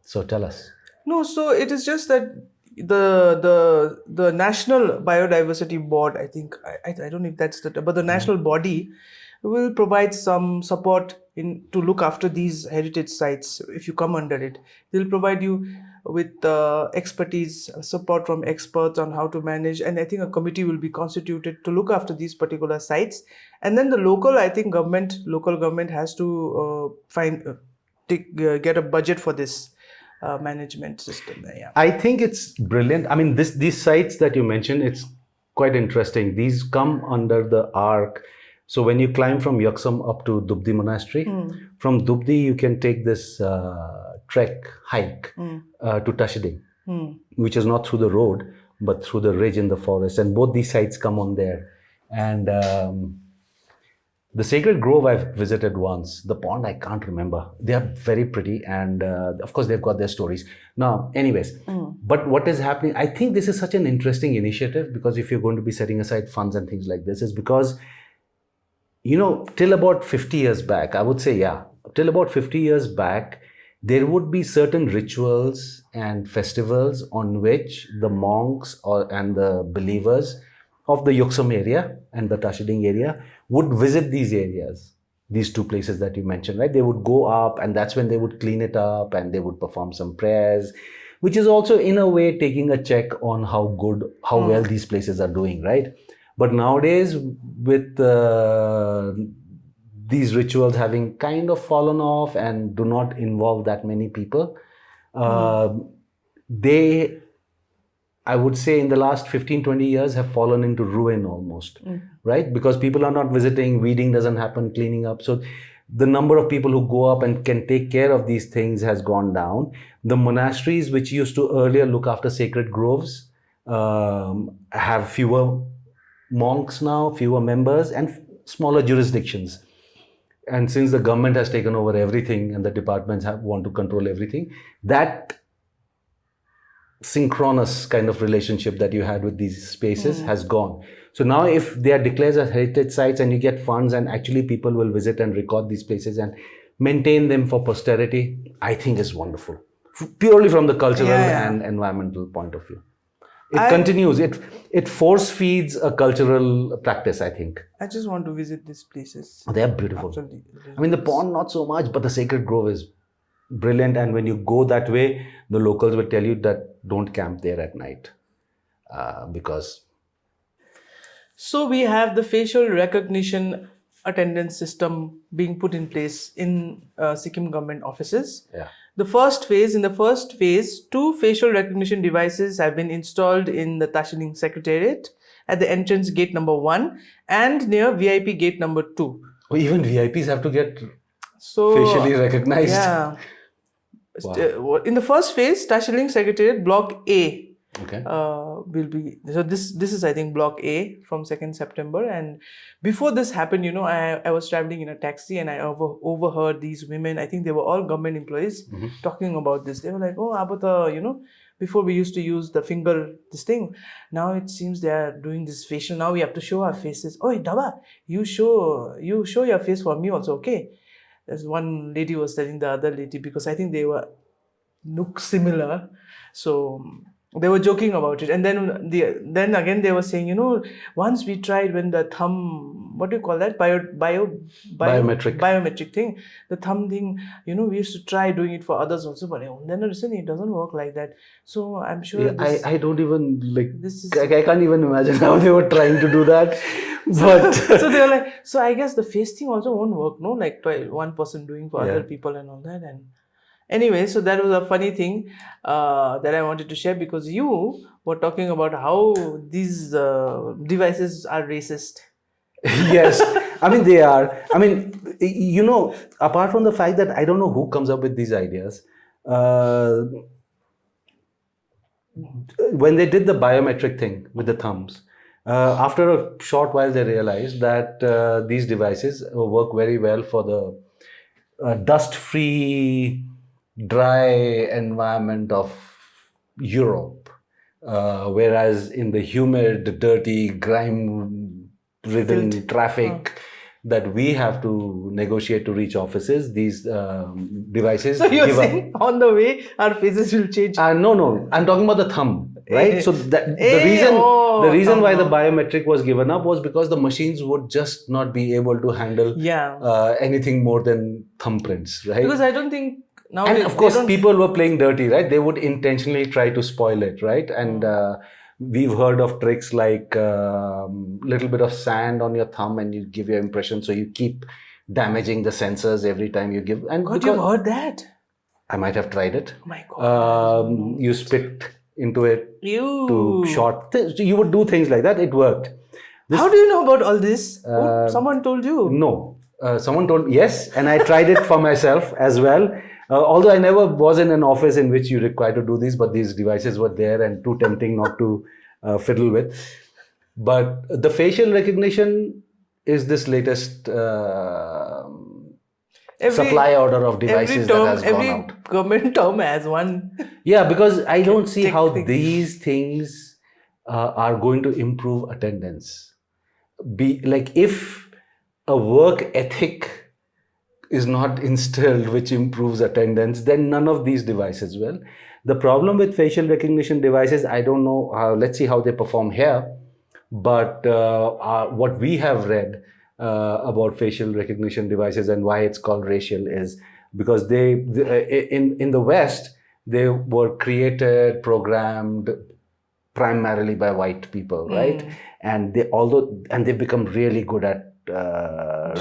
So tell us. No, so it is just that the National Biodiversity Board, I think, I don't know if that's but the national body will provide some support to look after these heritage sites. If you come under it, they'll provide you with expertise, support from experts on how to manage, and I think a committee will be constituted to look after these particular sites. And then the local government has to get a budget for this management system. Yeah, I think it's brilliant. I mean, these sites that you mentioned, it's quite interesting. These come under the arc. So when you climb from Yuksam up to Dubdi Monastery, from Dubdi you can take this hike to Tussle, which is not through the road, but through the ridge in the forest. And both these sites come on there. And the Sacred Grove I've visited once. The pond I can't remember. They are very pretty, and of course they've got their stories. Now, anyways, but what is happening, I think this is such an interesting initiative, because if you're going to be setting aside funds and things like this, is because till about 50 years back, I would say, till about 50 years back, there would be certain rituals and festivals on which the monks and the believers of the Yuksam area and the Tussle area would visit these areas, these two places that you mentioned, right? They would go up, and that's when they would clean it up and they would perform some prayers, which is also in a way taking a check on how well these places are doing, right? But nowadays, with these rituals having kind of fallen off and do not involve that many people, they, I would say, in the last 15-20 years have fallen into ruin almost, right? Because people are not visiting, weeding doesn't happen, cleaning up. So the number of people who go up and can take care of these things has gone down. The monasteries, which used to earlier look after sacred groves, have fewer monks now, fewer members, and smaller jurisdictions. And since the government has taken over everything and the departments want to control everything, that synchronous kind of relationship that you had with these spaces has gone. So now if they are declared as heritage sites and you get funds and actually people will visit and record these places and maintain them for posterity, I think is wonderful. Purely from the cultural and environmental point of view. It continues. It force feeds a cultural practice, I think. I just want to visit these places. They are beautiful. Absolutely. I mean, the pond not so much, but the Sacred Grove is brilliant. And when you go that way, the locals will tell you that don't camp there at night because. So we have the facial recognition attendance system being put in place in Sikkim government offices. Yeah. In the first phase, 2 facial recognition devices have been installed in the Tussle Secretariat at the entrance gate number 1 and near VIP gate number 2. Oh, even VIPs have to get So facially recognized. Yeah. Wow. In the first phase, Tashiling Secretariat Block A Okay. will be, so this is I think Block A from 2nd September. And before this happened, I was traveling in a taxi and I overheard these women, I think they were all government employees, talking about this. They were like, oh, abata, before we used to use the finger, this thing, now it seems they are doing this facial, now we have to show our faces. Oh, Dava, you show your face for me also, okay? As one lady was telling the other lady, because I think they look similar, so they were joking about it. And then again they were saying, once we tried when the thumb, what do you call that, biometric thing, the thumb thing, we used to try doing it for others also, but then listen, it doesn't work like that. So I'm sure I don't even I can't even imagine how they were trying to do that. But so they were like, so I guess the face thing also won't work, no? Like one person doing for other people and all that. And anyway, so that was a funny thing that I wanted to share, because you were talking about how these devices are racist. Yes, I mean they are. I mean, apart from the fact that I don't know who comes up with these ideas, when they did the biometric thing with the thumbs, after a short while they realized that these devices work very well for the dust-free, dry environment of Europe, whereas in the humid, dirty, grime-ridden traffic that we have to negotiate to reach offices, these devices. So you're saying on the way our faces will change? No, I'm talking about the thumb, right? So the reason why the biometric was given up was because the machines would just not be able to handle anything more than thumbprints, right? Because I don't think now. And of course, people were playing dirty, right? They would intentionally try to spoil it, right? And we've heard of tricks like little bit of sand on your thumb and you give your impression, so you keep damaging the sensors every time you give. And God, you've heard that? I might have tried it. Oh my God. You spit into it to short. You would do things like that. It worked. How do you know about all this? Someone told you? No. Someone told, yes, and I tried it for myself as well. Although I never was in an office in which you require to do this, but these devices were there and too tempting not to fiddle with. But the facial recognition is this latest supply order of devices that has gone out. Every government term has one. Yeah, because I don't see how these things are going to improve attendance. If a work ethic is not instilled which improves attendance, then none of these devices will. The problem with facial recognition devices, I don't know how, let's see how they perform here, but what we have read about facial recognition devices and why it's called racial is because in the West, they were created, programmed primarily by white people, right? And they've become really good at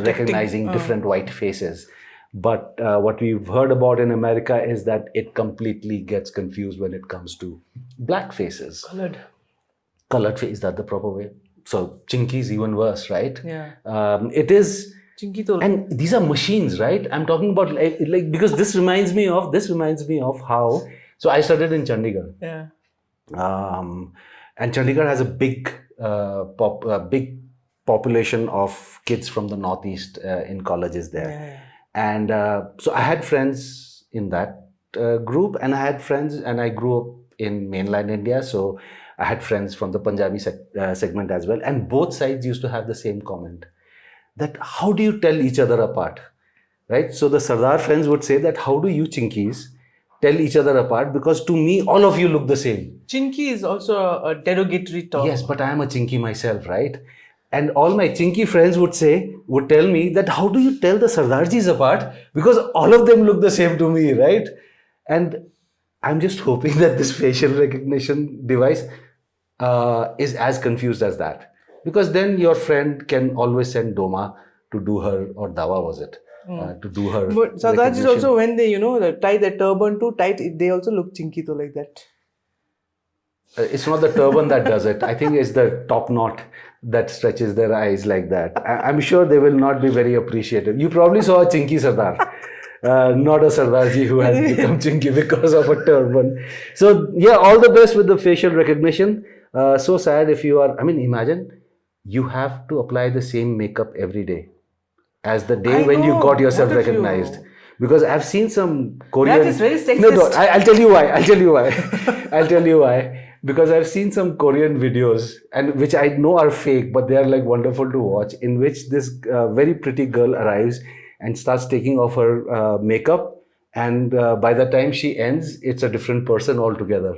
recognizing different white faces. But what we've heard about in America is that it completely gets confused when it comes to black faces. Colored face, is that the proper way? So Chinky is even worse, right? Yeah. It is. And these are machines, right? I'm talking about because this reminds me of how. So I studied in Chandigarh. Yeah. And Chandigarh has a big population of kids from the Northeast in colleges there. Yeah. And so I had friends in that group, and I had friends, and I grew up in mainland India, so I had friends from the Punjabi segment as well. And both sides used to have the same comment, that how do you tell each other apart, right? So the Sardar friends would say that how do you Chinkies tell each other apart, because to me, all of you look the same. Chinky is also a derogatory term. Yes, but I am a Chinky myself, right? And all my Chinky friends would tell me that how do you tell the Sardarjis apart? Because all of them look the same to me, right? And I'm just hoping that this facial recognition device is as confused as that. Because then your friend can always send Doma to do her, or Dawa was it? To do her. But Sardarjis also, when they, tie their turban too tight, they also look Chinky too like that. It's not the turban that does it. I think it's the top knot that stretches their eyes like that. I'm sure they will not be very appreciative. You probably saw a Chinky Sardar, not a Sardarji who has become Chinky because of a turban. So yeah, all the best with the facial recognition. So sad if you are, I mean, imagine you have to apply the same makeup every day as the day when you got yourself recognized. Because I've seen some Korean... That is very sexist. No, I'll tell you why. Because I've seen some Korean videos, and which I know are fake, but they are like wonderful to watch, in which this very pretty girl arrives and starts taking off her makeup, and by the time she ends, it's a different person altogether.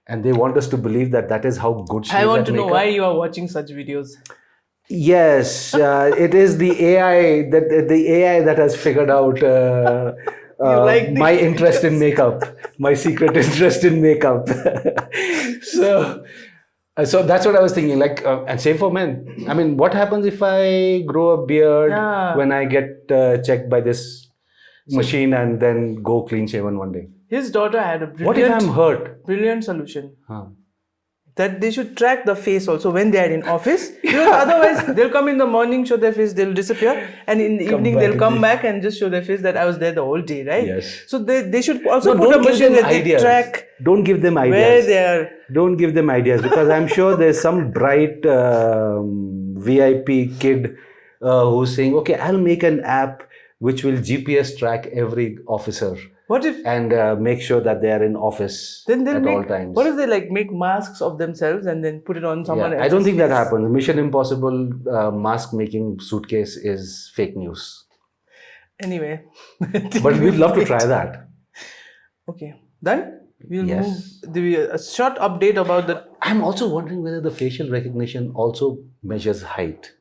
And they want us to believe that that is how good she is. I want to know why you are watching such videos. Yes, it is the AI that has figured out my interest in makeup, my secret interest in makeup. So that's what I was thinking. Like, and same for men. I mean, what happens if I grow a beard when I get checked by this machine and then go clean shaven one day? His daughter had a what if I'm hurt? Brilliant solution. That they should track the face also when they are in office. Because otherwise, they'll come in the morning, show their face, they'll disappear. And in the evening, they'll come back and just show their face that I was there the whole day, right? Yes. So they should also put a machine that they track. Don't give them ideas. Where they are. Don't give them ideas, because I'm sure there's some bright VIP kid who's saying, okay, I'll make an app which will GPS track every officer. What if and make sure that they are in office at all times? What if they like make masks of themselves and then put it on someone else? I don't think that happens. Mission Impossible mask making suitcase is fake news. Anyway, but we'd love to try that. Okay, done. We'll move. A short update about the. I'm also wondering whether the facial recognition also measures height.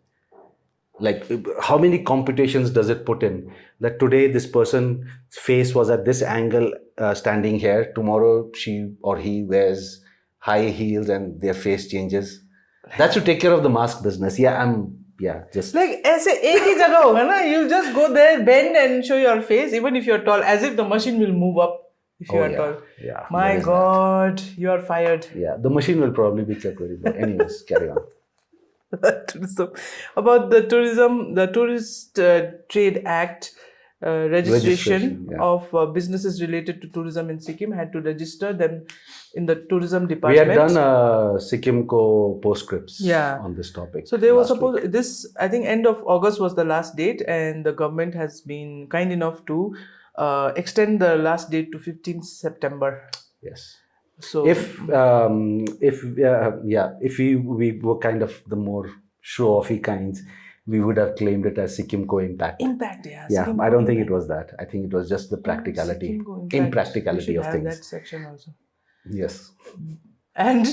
Like, how many computations does it put in? That today this person's face was at this angle standing here. Tomorrow she or he wears high heels and their face changes. That should take care of the mask business. Just... Like, ऐसे एक ही जगह होगा ना? You'll just go there, bend and show your face, even if you're tall, as if the machine will move up if you are tall. Yeah. My God, you are fired. Yeah, the machine will probably be kept very low. Anyways, carry on. About the Tourist Trade Act registration of businesses related to tourism in Sikkim had to register them in the tourism department. We had done Sikkim postscripts on this topic. So they were supposed I think end of August was the last date, and the government has been kind enough to extend the last date to 15th September. Yes. So if we were kind of the more show-offy kinds, we would have claimed it as Sikkim Impact. Impact, yeah. Yeah, I don't think it was that. I think it was just the practicality, impracticality of things. That section also. Yes. And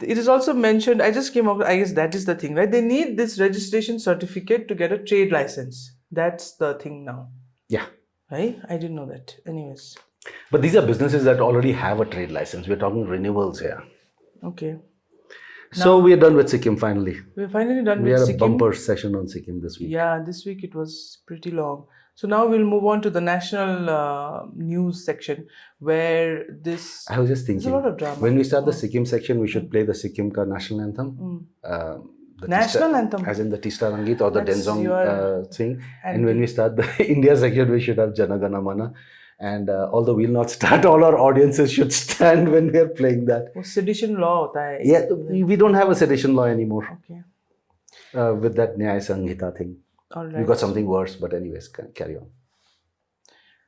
it is also mentioned, I just came up, I guess that is the thing, right? They need this registration certificate to get a trade license. That's the thing now. Yeah. Right? I didn't know that. Anyways. But these are businesses that already have a trade license. We're talking renewals here. Okay. So we are done with Sikkim finally. We're finally done with Sikkim. We had a Sikkim. bumper session on Sikkim this week. Yeah, this week it was pretty long. So now we'll move on to the national news section, where this... I was just thinking, there's a lot of drama. When we start the Sikkim section, we should play the Sikkim ka national anthem. The national anthem? As in the Tista Rangit or the Denzong thing. And when we start the India section, we should have Jana Gana Mana. And although we'll not start, all our audiences should stand when we are playing that. Sedition law hota hai. Yeah, we don't have a sedition law anymore. Okay. With that Nyaya Sanghita thing. All right. We got something worse, but anyways, carry on.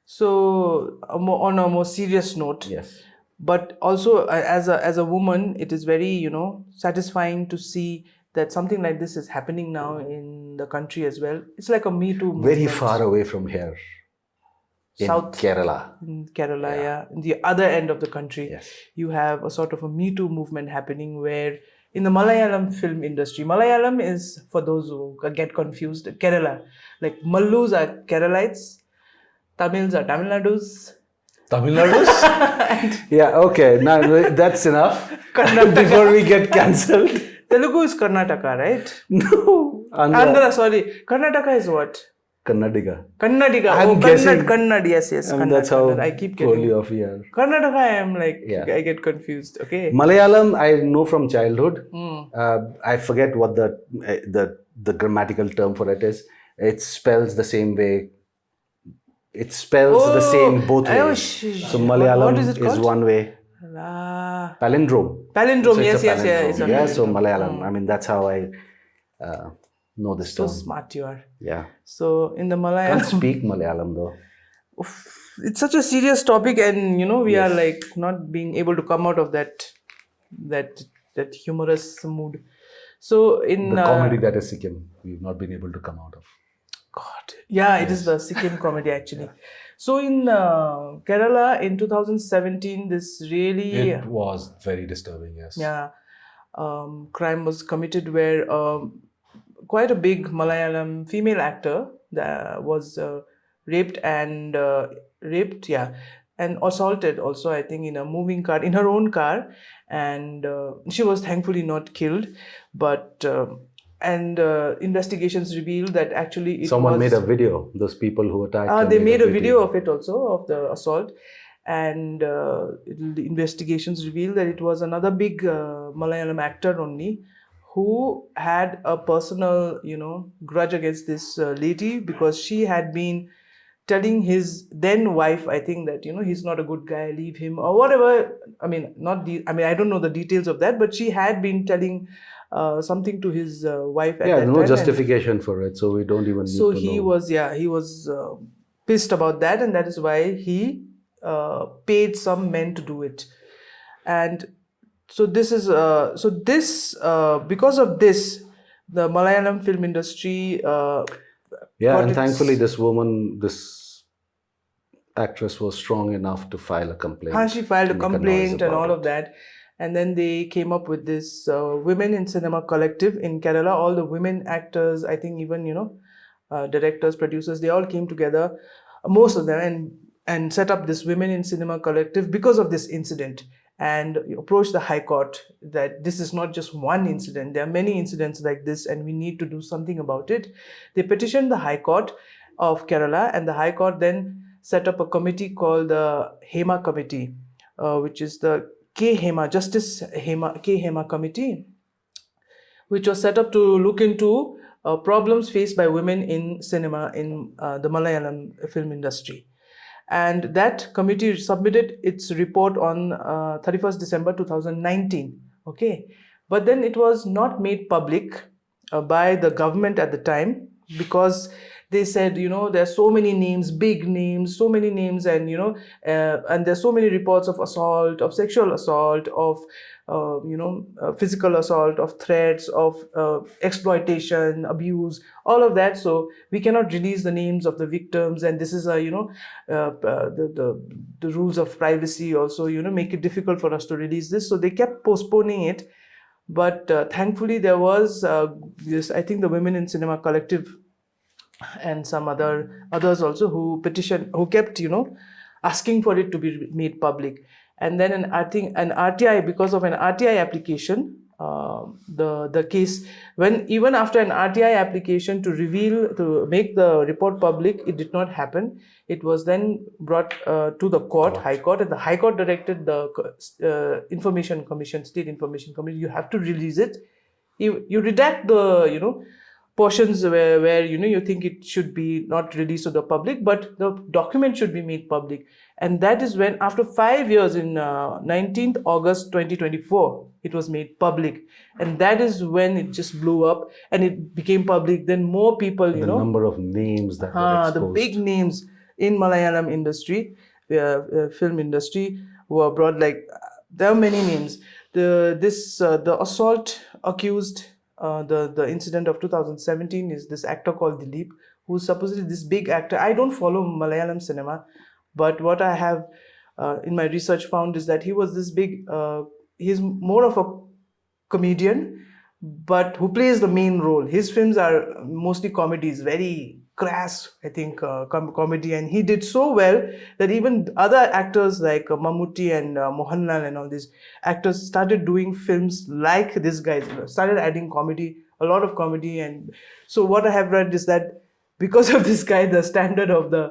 So, on a more serious note. Yes. But also, as a woman, it is very, satisfying to see that something like this is happening now in the country as well. It's like a Me Too movement. Very far away from here. In Kerala. In Kerala, yeah. In the other end of the country, yes. You have a sort of a Me Too movement happening where in the Malayalam film industry, Malayalam is, for those who get confused, Kerala. Like Mallus are Keralites, Tamils are Tamil Nadus. Tamil Nadus? Yeah, okay. Now that's enough. Before we get cancelled. Telugu is Karnataka, right? No. Andhra, sorry. Karnataka is what? Kannadiga. Kannadiga. I'm guessing. Kannad. Yes. That's how I keep poorly getting. off we are. Karnataka, I am like, Yeah. I get confused. Okay. Malayalam, I know from childhood. I forget what the grammatical term for it is. It spells the same way. It spells the same both ways. So Malayalam what is, one way. Palindrome. Palindrome, So yes. Yeah, so Malayalam. I mean, that's how I know this term. So smart you are. Yeah. So in the I Malayalam. can't speak Malayalam though. It's such a serious topic, and we are like not being able to come out of that humorous mood. So in the comedy that is Sikkim, we've not been able to come out of. God, yeah, it is the Sikkim comedy actually. So in Kerala in 2017, this really it was very disturbing. Yes. Yeah, crime was committed where quite a big Malayalam female actor that was raped and assaulted also, I think, in a moving car, in her own car, and she was thankfully not killed, but investigations revealed that actually someone made a video. Those people who attacked. They made a video of it also, of the assault, and the investigations revealed that it was another big Malayalam actor only who had a personal, grudge against this lady because she had been telling his then wife, I think, that he's not a good guy, leave him or whatever. I mean, I don't know the details of that, but she had been telling something to his wife at that time. No justification for it, so we don't even need to know. He was pissed about that, and that is why he paid some men to do it. And so this is because of this, the Malayalam film industry and thankfully this actress was strong enough to file a complaint. She filed a complaint and all of that. And then they came up with this Women in Cinema collective in Kerala. All the women actors, I think even, directors, producers, they all came together, most of them, and set up this Women in Cinema collective because of this incident, and approached the High Court that this is not just one incident. There are many incidents like this and we need to do something about it. They petitioned the High Court of Kerala, and the High Court then set up a committee called the Hema Committee, which is the K Hema Committee, which was set up to look into problems faced by women in cinema in the Malayalam film industry. And that committee submitted its report on 31st December 2019. Okay, but then it was not made public by the government at the time, because they said, there's so many names, big names, so many names, and and there's so many reports of assault, of sexual assault, of physical assault, of threats, of exploitation, abuse, all of that. So we cannot release the names of the victims, and this is the rules of privacy also, make it difficult for us to release this. So they kept postponing it, but thankfully there was this, I think, the Women in Cinema collective and some others also who kept asking for it to be made public. And then I think an RTI, because of an RTI application, the case, when even after an RTI application to make the report public, it did not happen. It was then brought to the court, High Court, and the High Court directed the Information Commission, State Information Commission, you have to release it. You redact the portions where you think it should be not released to the public, but the document should be made public. And that is when, after 5 years, in 19th August 2024, it was made public. And that is when it just blew up and it became public. Then more people, the number of names that were exposed. The big names in Malayalam industry, film industry, who are brought, like, there are many names. The assault accused, the incident of 2017 is this actor called Dilip, who's supposedly this big actor. I don't follow Malayalam cinema, but what I have in my research found is that he was this big, he's more of a comedian, but who plays the main role. His films are mostly comedies, very crass, I think, comedy, and he did so well that even other actors like Mammootty and Mohanlal and all these actors started doing films like this guy, started adding comedy, a lot of comedy. And so what I have read is that because of this guy, the standard of the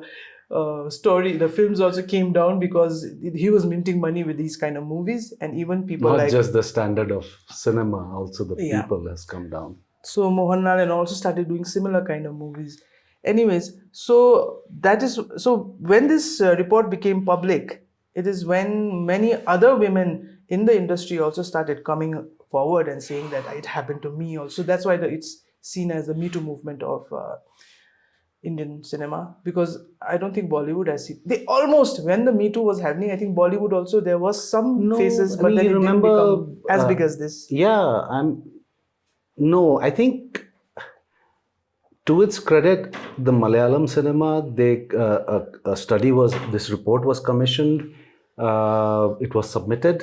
the films also came down because he was minting money with these kind of movies, and even people Not like just the standard of cinema, also the Yeah. people has come down. so Mohanlal and also started doing similar kind of movies. Anyways, so when this report became public, it is when many other women in the industry also started coming forward and saying that it happened to me also. That's why it's seen as the MeToo movement of Indian cinema, because I don't think Bollywood has seen. They almost, when the Me Too was happening, I think Bollywood also, there was some faces, but then it didn't become as big as this. Yeah, I think to its credit, the Malayalam cinema, this report was commissioned, it was submitted.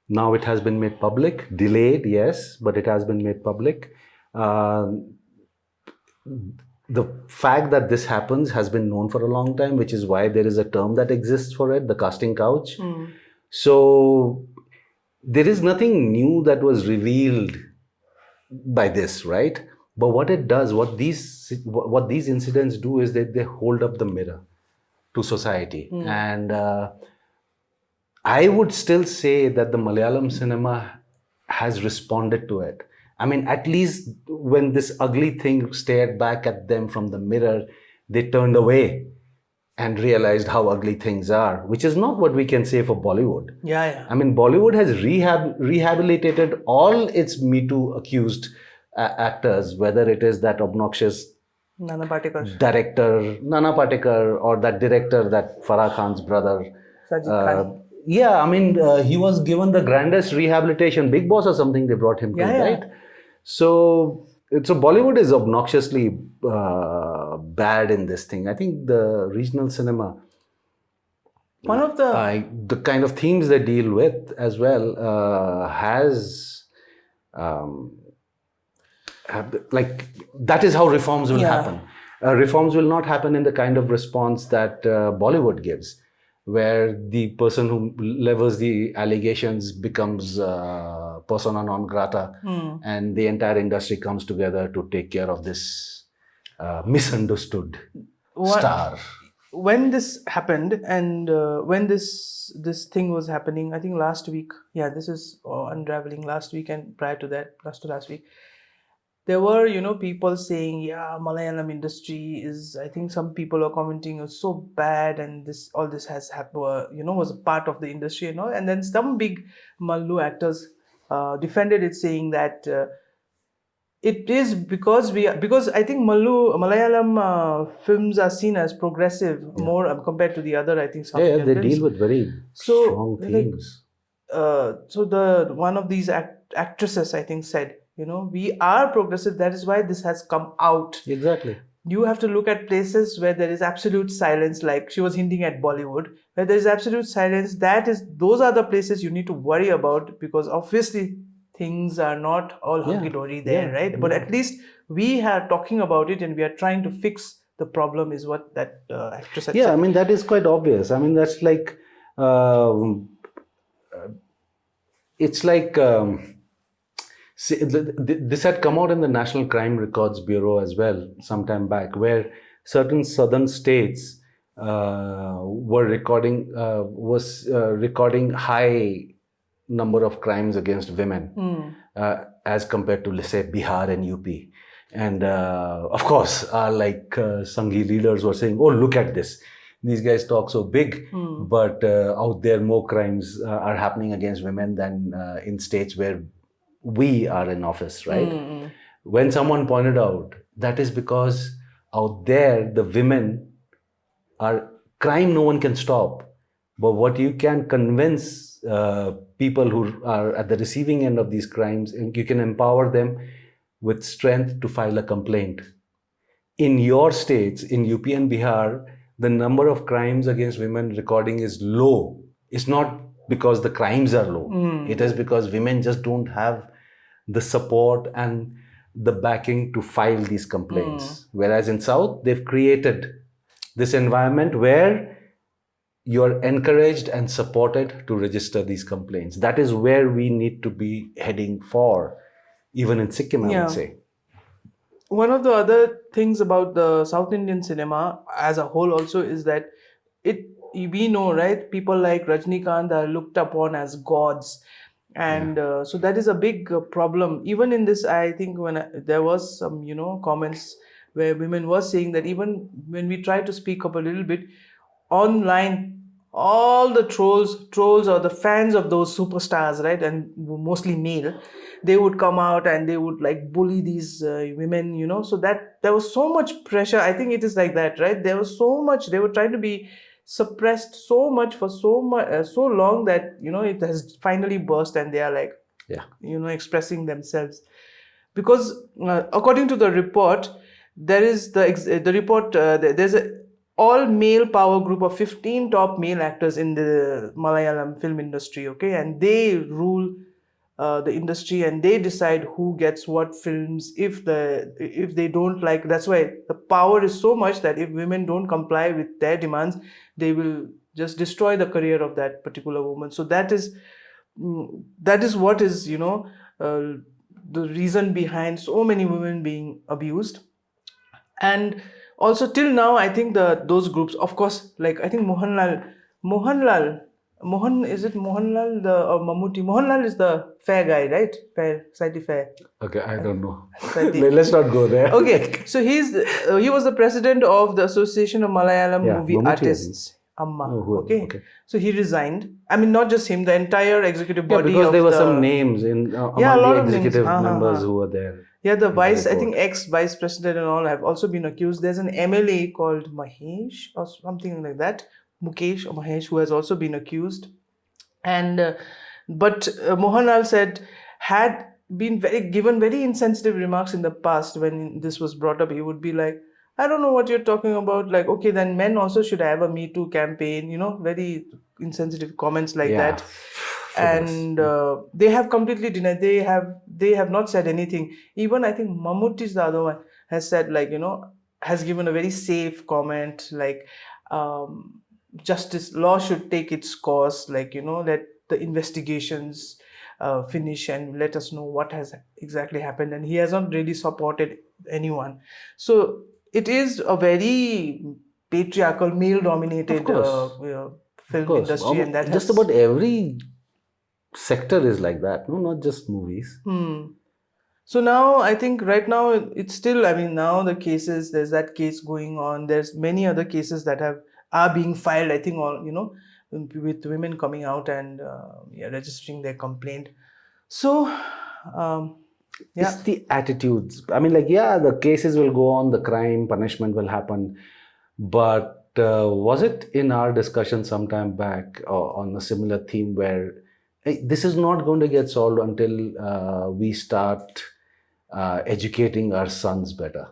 Now it has been made public, delayed, yes, but it has been made public. The fact that this happens has been known for a long time, which is why there is a term that exists for it, the casting couch. So there is nothing new that was revealed by this, right? But what it does, what these incidents do is that they hold up the mirror to society. And I would still say that the Malayalam cinema has responded to it. I mean, at least when this ugly thing stared back at them from the mirror, they turned away and realized how ugly things are, which is not what we can say for Bollywood. Yeah. I mean, Bollywood has rehabilitated all its Me Too accused actors, whether it is that obnoxious Nana director, Nana Patekar, or that director, that Farah Khan's brother. Sajid Khan. Yeah, I mean, he was given the grandest rehabilitation, Big Boss or something they brought him to, right? So Bollywood is obnoxiously bad in this thing. I think the regional cinema, one of the kind of themes they deal with as well, has that is how reforms will happen. Reforms will not happen in the kind of response that Bollywood gives, where the person who levels the allegations becomes persona non grata, and the entire industry comes together to take care of this misunderstood star. When this happened, and when this thing was happening, I think last week, this is unraveling last week, and prior to that, last week, there were, people saying, Malayalam industry is, I think some people are commenting, it's so bad, and all this has happened, was a part of the industry and all. And then some big Mallu actors defended it, saying that it is because I think Malayalam films are seen as progressive more compared to the other, I think, South Indian they films. deal with very strong themes. So one of these actresses, I think, said, we are progressive. That is why this has come out. Exactly. You have to look at places where there is absolute silence, like she was hinting at Bollywood, where there is absolute silence. Those are the places you need to worry about, because obviously things are not all hunky-dory there, right? But at least we are talking about it and we are trying to fix the problem, is what that actress had said. I mean, that is quite obvious. I mean, that's like, it's like, this had come out in the National Crime Records Bureau as well some time back, where certain southern states were recording high number of crimes against women as compared to, let's say, Bihar and UP. And of course, our Singi leaders were saying, oh, look at this. These guys talk so big, but out there more crimes are happening against women than in states where we are in office, right? When someone pointed out, that is because out there, the women are crime no one can stop. But what you can convince people who are at the receiving end of these crimes, you can empower them with strength to file a complaint. In your states, in UP and Bihar, the number of crimes against women recording is low. It's not because the crimes are low. It is because women just don't have the support and the backing to file these complaints. Whereas in South, they've created this environment where you're encouraged and supported to register these complaints. That is where we need to be heading for, even in Sikkim, I would say. one of the other things about the South Indian cinema as a whole also is that we know, right, people like Rajnikant are looked upon as gods, and so that is a big problem. Even in this, I think there was some comments where women were saying that even when we try to speak up a little bit online, all the trolls or the fans of those superstars, right, and mostly male, they would come out and they would like bully these women, so that there was so much pressure. I think it is like that, right? There was so much, they were trying to be suppressed so much for so long that it has finally burst, and they are like expressing themselves. Because according to the report, there is the report, there's a all male power group of 15 top male actors in the Malayalam film industry, okay, and they rule the industry, and they decide who gets what films. If they don't like, that's why the power is so much that if women don't comply with their demands, they will just destroy the career of that particular woman. So that is what is the reason behind so many women being abused. And also till now, I think those groups, of course, like I think Mohan, is it Mohanlal or Mammootty? Mohanlal is the fair guy, right? Fair, slightly fair. Okay, I don't know. Slightly. Let's not go there. Okay, so he was the president of the Association of Malayalam Movie Mammootty, Artists. Amma. Oh, okay. So he resigned. I mean, not just him, the entire executive body. Because there were some names in among the executive members who were there. Yeah, the vice, I think ex-vice president and all have also been accused. There's an MLA called Mahesh or something like that, Mukesh or Mahesh, who has also been accused. And but Mohanlal had been given very insensitive remarks in the past. When this was brought up, he would be like, I don't know what you're talking about. Like, okay, then men also should have a MeToo campaign, very insensitive comments like that. And they have completely denied. They have not said anything. Even I think Mammootty is the other one, has said, like, has given a very safe comment, like justice, law should take its course, like, let the investigations finish and let us know what has exactly happened. And he hasn't really supported anyone. So it is a very patriarchal, male-dominated film industry, and that just about every sector is like that. No, not just movies. So now I think right now it's still, I mean, now the cases, there's that case going on. There's many other cases that are being filed, I think, all with women coming out and registering their complaint. So it's the attitudes. I mean, like, the cases will go on, the crime, punishment will happen. But was it in our discussion sometime back on a similar theme where this is not going to get solved until we start educating our sons better?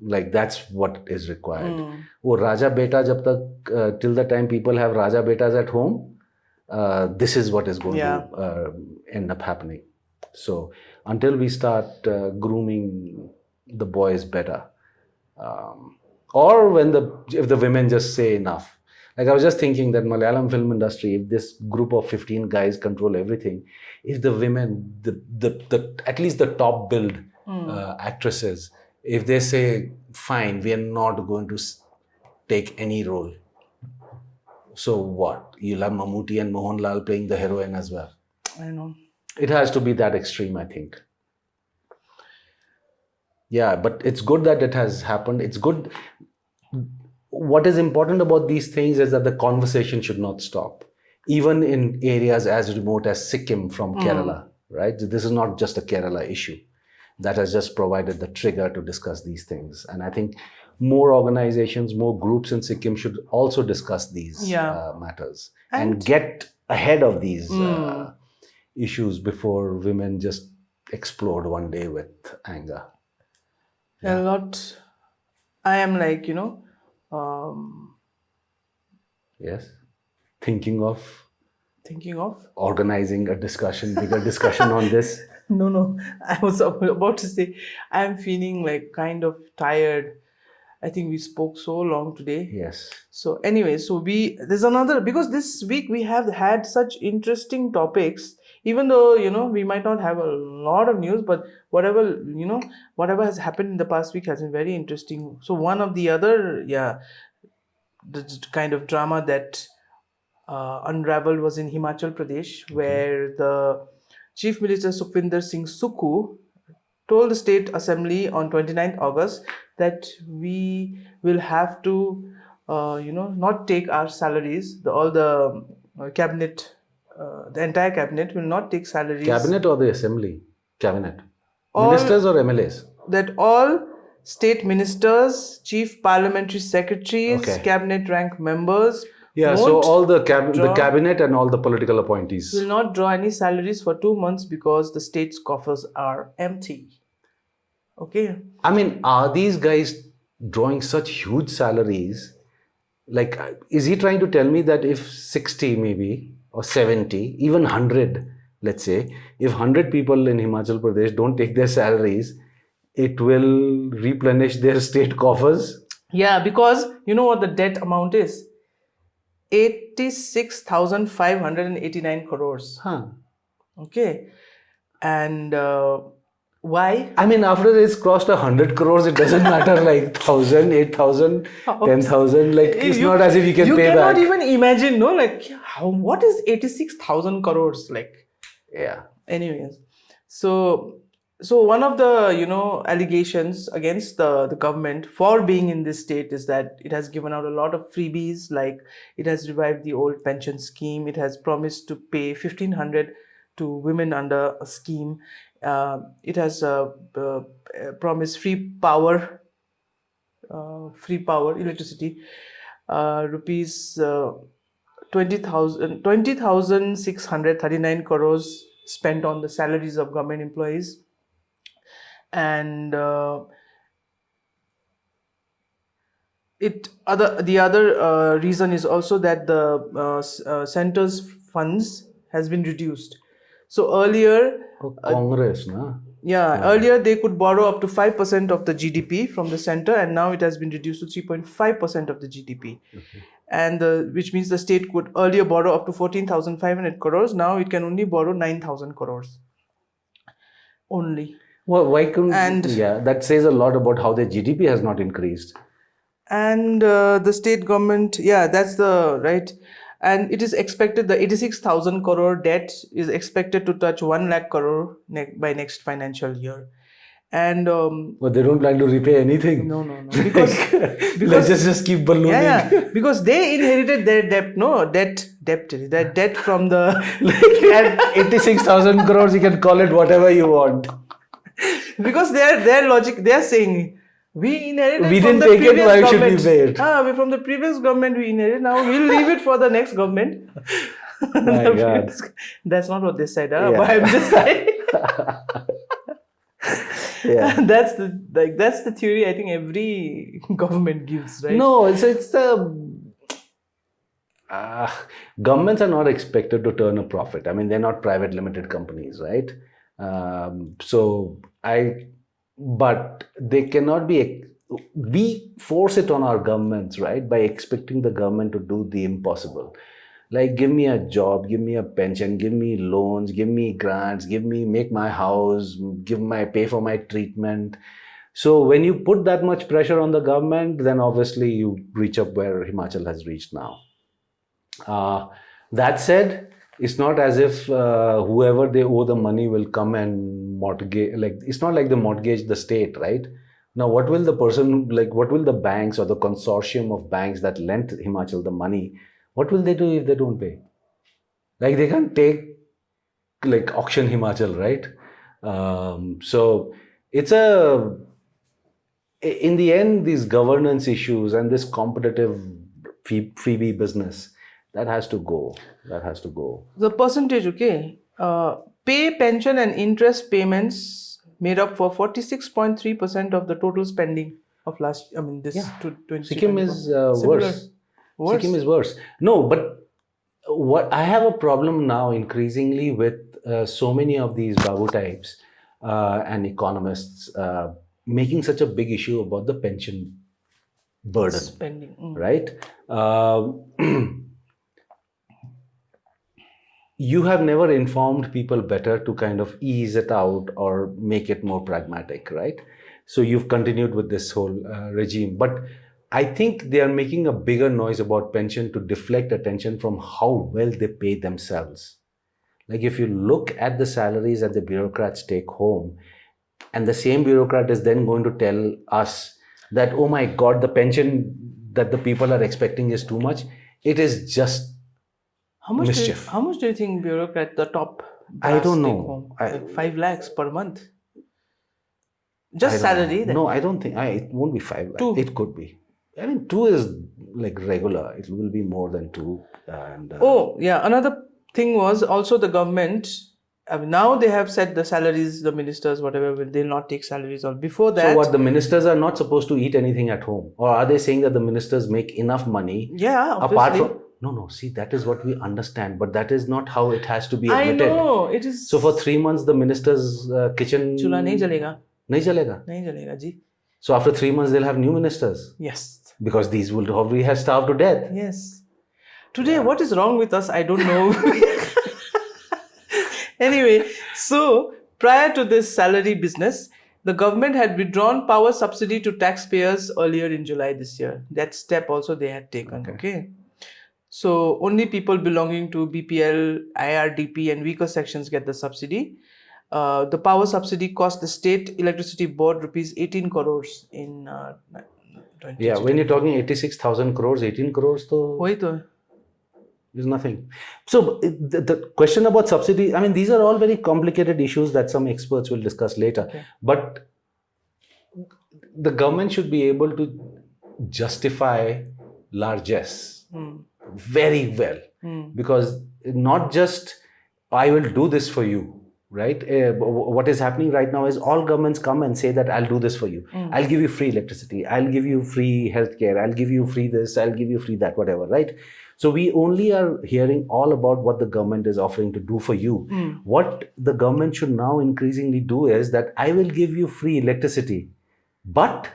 Like, that's what is required. Wo Raja Beta, jab tak, till the time people have Raja Betas at home, this is what is going to end up happening. So until we start grooming the boys better, or if the women just say enough. Like, I was just thinking that Malayalam film industry, if this group of 15 guys control everything, if the women, the at least the top billed actresses, if they say, fine, we are not going to take any role. So what? You'll have Mammootty and Mohanlal playing the heroine as well. I know. It has to be that extreme, I think. Yeah, but it's good that it has happened. It's good. What is important about these things is that the conversation should not stop. Even in areas as remote as Sikkim from Kerala, right? This is not just a Kerala issue. That has just provided the trigger to discuss these things. And I think more organizations, more groups in Sikkim should also discuss these matters and get ahead of these issues before women just explode one day with anger. A lot. I am like, yes, thinking of organizing a bigger discussion on this. No, I was about to say, I'm feeling like kind of tired. I think we spoke so long today. Yes. So anyway, there's another, because this week we have had such interesting topics even though, we might not have a lot of news, but whatever, whatever has happened in the past week has been very interesting. So one of the other, the kind of drama that unraveled was in Himachal Pradesh, where the Chief Minister Sukhvinder Singh Sukhu told the State Assembly on 29th August that we will have to, not take our salaries. All the cabinet, the entire cabinet will not take salaries. Cabinet or the Assembly? Cabinet. All, Ministers or MLAs? That all state ministers, chief parliamentary secretaries, cabinet rank members. Yeah, so all the cabinet and all the political appointees will not draw any salaries for 2 months because the state's coffers are empty. Okay. I mean, are these guys drawing such huge salaries? Like, is he trying to tell me that if 60 maybe, or 70, even 100, let's say, if 100 people in Himachal Pradesh don't take their salaries, it will replenish their state coffers? Yeah, because you know what the debt amount is? 86,589 crores. Huh. Okay. And why? I mean, after it's crossed 100 crores, it doesn't matter, like 1,000, 8,000, 10,000. Like, it's not as if you can pay back. You cannot even imagine, no? Like, what is 86,000 crores? Like, yeah. Anyways, so one of the, allegations against the government for being in this state is that it has given out a lot of freebies, like it has revived the old pension scheme. It has promised to pay 1,500 to women under a scheme. It has promised free power, electricity, rupees 20,639 crores spent on the salaries of government employees. And the other reason is also that the center's funds has been reduced. So earlier, Congress, na? Yeah, earlier they could borrow up to 5% of the GDP from the center, and now it has been reduced to 3.5% of the GDP. Okay. And which means the state could earlier borrow up to 14,500 crores. Now it can only borrow 9,000 crores. Only. Well, why couldn't? That says a lot about how the GDP has not increased. And the state government, that's the right. And it is expected the 86,000 crore debt is expected to touch 1 lakh crore by next financial year. And but they don't plan to repay anything. No. Because let's just keep ballooning. Yeah, because they inherited their debt. Their debt from the at 86,000 crores. You can call it whatever you want. Because their logic, they are saying we inherited. We from didn't the take it. Why should we pay it? From the previous government we inherited. Now we'll leave it for the next government. My God. That's not what they said. But I'm just saying. Yeah. That's the theory I think every government gives, right? No, it's the governments are not expected to turn a profit. I mean, they're not private limited companies, right? But they cannot be. We force it on our governments, right, by expecting the government to do the impossible. Like, give me a job, give me a pension, give me loans, give me grants, make my house, pay for my treatment. So when you put that much pressure on the government, then obviously you reach up where Himachal has reached now. That said, it's not as if whoever they owe the money will come and mortgage. Like, it's not like they mortgage the state, right? Now, what will the banks or the consortium of banks that lent Himachal the money, what will they do if they don't pay? Like, they can't auction Himachal, right? So it's in the end, these governance issues and this competitive freebie business, that has to go. The percentage, pay, pension and interest payments made up for 46.3% of the total spending of last. I mean, this 20. Sikkim is worse. Sikkim is worse. No, but what I have a problem now increasingly with so many of these babu types and economists making such a big issue about the pension burden. Spending. Right? you have never informed people better to kind of ease it out or make it more pragmatic, right? So you've continued with this whole regime. But I think they are making a bigger noise about pension to deflect attention from how well they pay themselves. Like if you look at the salaries that the bureaucrats take home, and the same bureaucrat is then going to tell us that, oh my God, the pension that the people are expecting is too much. It is just mischief. How much do you think bureaucrat, the top I don't take know. home? Like 5 lakhs per month? Just salary? No, I don't think. It won't be 5 lakhs. 2. It could be. I mean, 2 is like regular. It will be more than 2. Oh, yeah. Another thing was also the government. Now they have set the salaries, the ministers, whatever, they'll not take salaries. Or before that. So what, the ministers are not supposed to eat anything at home? Or are they saying that the ministers make enough money? Yeah, obviously. Apart from... No, see, that is what we understand. But that is not how it has to be admitted. I know, it is... So for 3 months, the minister's kitchen... Chula nahi jalega. Nahi chalega? Nahi jalega, ji. So after 3 months, they'll have new ministers? Yes. Because these will probably have starved to death. Yes. Today, what is wrong with us? I don't know. Anyway, so prior to this salary business, the government had withdrawn power subsidy to taxpayers earlier in July this year. That step also they had taken. Okay. So only people belonging to BPL, IRDP and weaker sections get the subsidy. The power subsidy cost the state electricity board rupees 18 crores in 2020. Yeah, when you're talking 86,000 crores, 18 crores to is nothing. So the question about subsidy, I mean, these are all very complicated issues that some experts will discuss later. Okay. But the government should be able to justify largesse very well. Because not just, I will do this for you, right? What is happening right now is all governments come and say that I'll do this for you. I'll give you free electricity. I'll give you free healthcare. I'll give you free this. I'll give you free that, whatever, right? So we only are hearing all about what the government is offering to do for you. What the government should now increasingly do is that I will give you free electricity, but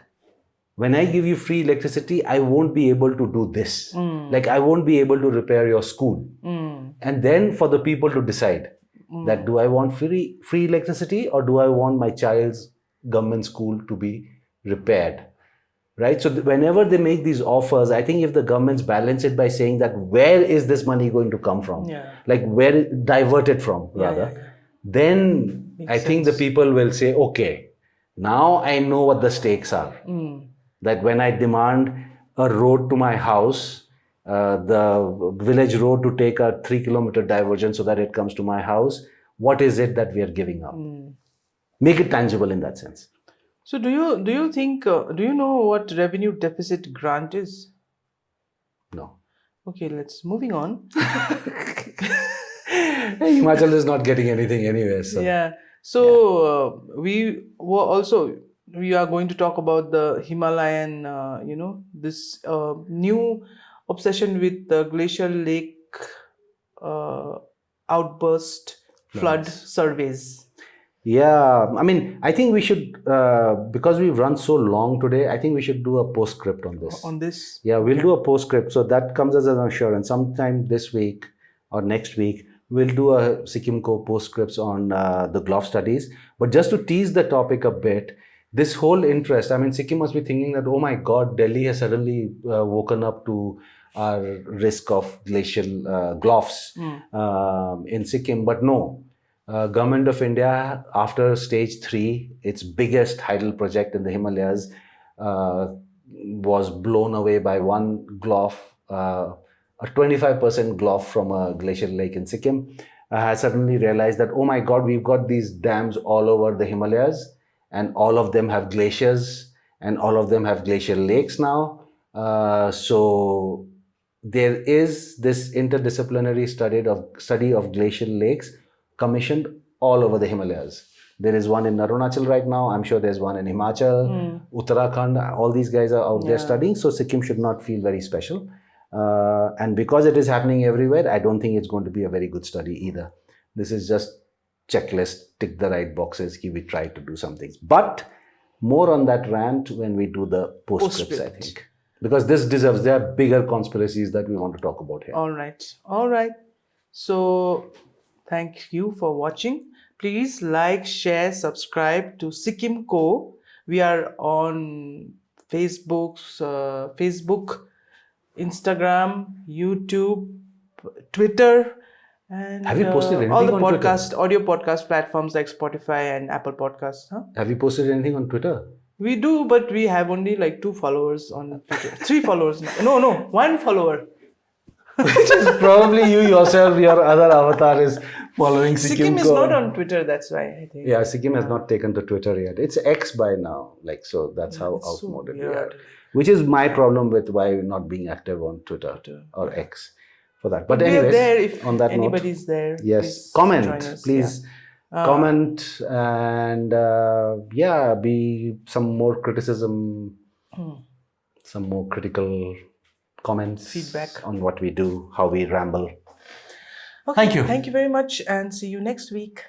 when I give you free electricity, I won't be able to do this. Like I won't be able to repair your school. And then for the people to decide that do I want free electricity or do I want my child's government school to be repaired? Right? So whenever they make these offers, I think if the governments balance it by saying that where is this money going to come from? Like where divert it from rather, then I think the people will say, okay, now I know what the stakes are. That when I demand a road to my house, the village road to take a 3-kilometer diversion so that it comes to my house, what is it that we are giving up? Make it tangible in that sense. So do you think, do you know what revenue deficit grant is? No. Okay, moving on. Himachal is not getting anything anyway. So. Yeah. So we are going to talk about the Himalayan, this new obsession with the glacial lake outburst flood surveys. Yeah, I mean, I think we should, because we've run so long today, I think we should do a postscript on this. On this? Yeah, we'll do a postscript. So that comes as an assurance. Sometime this week or next week, we'll do a Sikkim Co postscripts on the GLOF studies. But just to tease the topic a bit, this whole interest, I mean, Sikkim must be thinking that, oh my God, Delhi has suddenly woken up to our risk of glacial GLOFs in Sikkim. But no. Government of India, after stage 3, its biggest hydel project in the Himalayas, was blown away by one GLOF, a 25% GLOF from a glacial lake in Sikkim, has suddenly realized that, oh my God, we've got these dams all over the Himalayas and all of them have glaciers and all of them have glacial lakes now. So there is this interdisciplinary study of glacial lakes commissioned all over the Himalayas. There is one in Arunachal right now. I'm sure there's one in Himachal, Uttarakhand. All these guys are out there studying. So Sikkim should not feel very special. And because it is happening everywhere, I don't think it's going to be a very good study either. This is just checklist, tick the right boxes. We tried to do something. But more on that rant when we do the postscripts, I think. Because this deserves, there are bigger conspiracies that we want to talk about here. All right. So Thank you for watching. Please like, share, subscribe to Sikkim Co. We are on Facebook, Instagram, YouTube, Twitter, and Have you posted anything all the on audio podcast platforms like Spotify and Apple Podcasts. Huh? Have you posted anything on Twitter? We do, but we have only like 2 followers on Twitter. 3 followers now. No, 1 follower. Which is probably you yourself, your other avatar is following Sikkim is not on Twitter, that's why I think. Yeah, Sikkim has not taken to Twitter yet. It's X by now. So that's how it's so outmoded we weird. are. Which is my problem with why not being active on Twitter or X for that. But anyways, there if on that anybody's note, there. yes, comment, please. Comment and be some more criticism, some more critical comments, feedback on what we do, how we ramble. Okay, Thank you. Thank you very much and see you next week.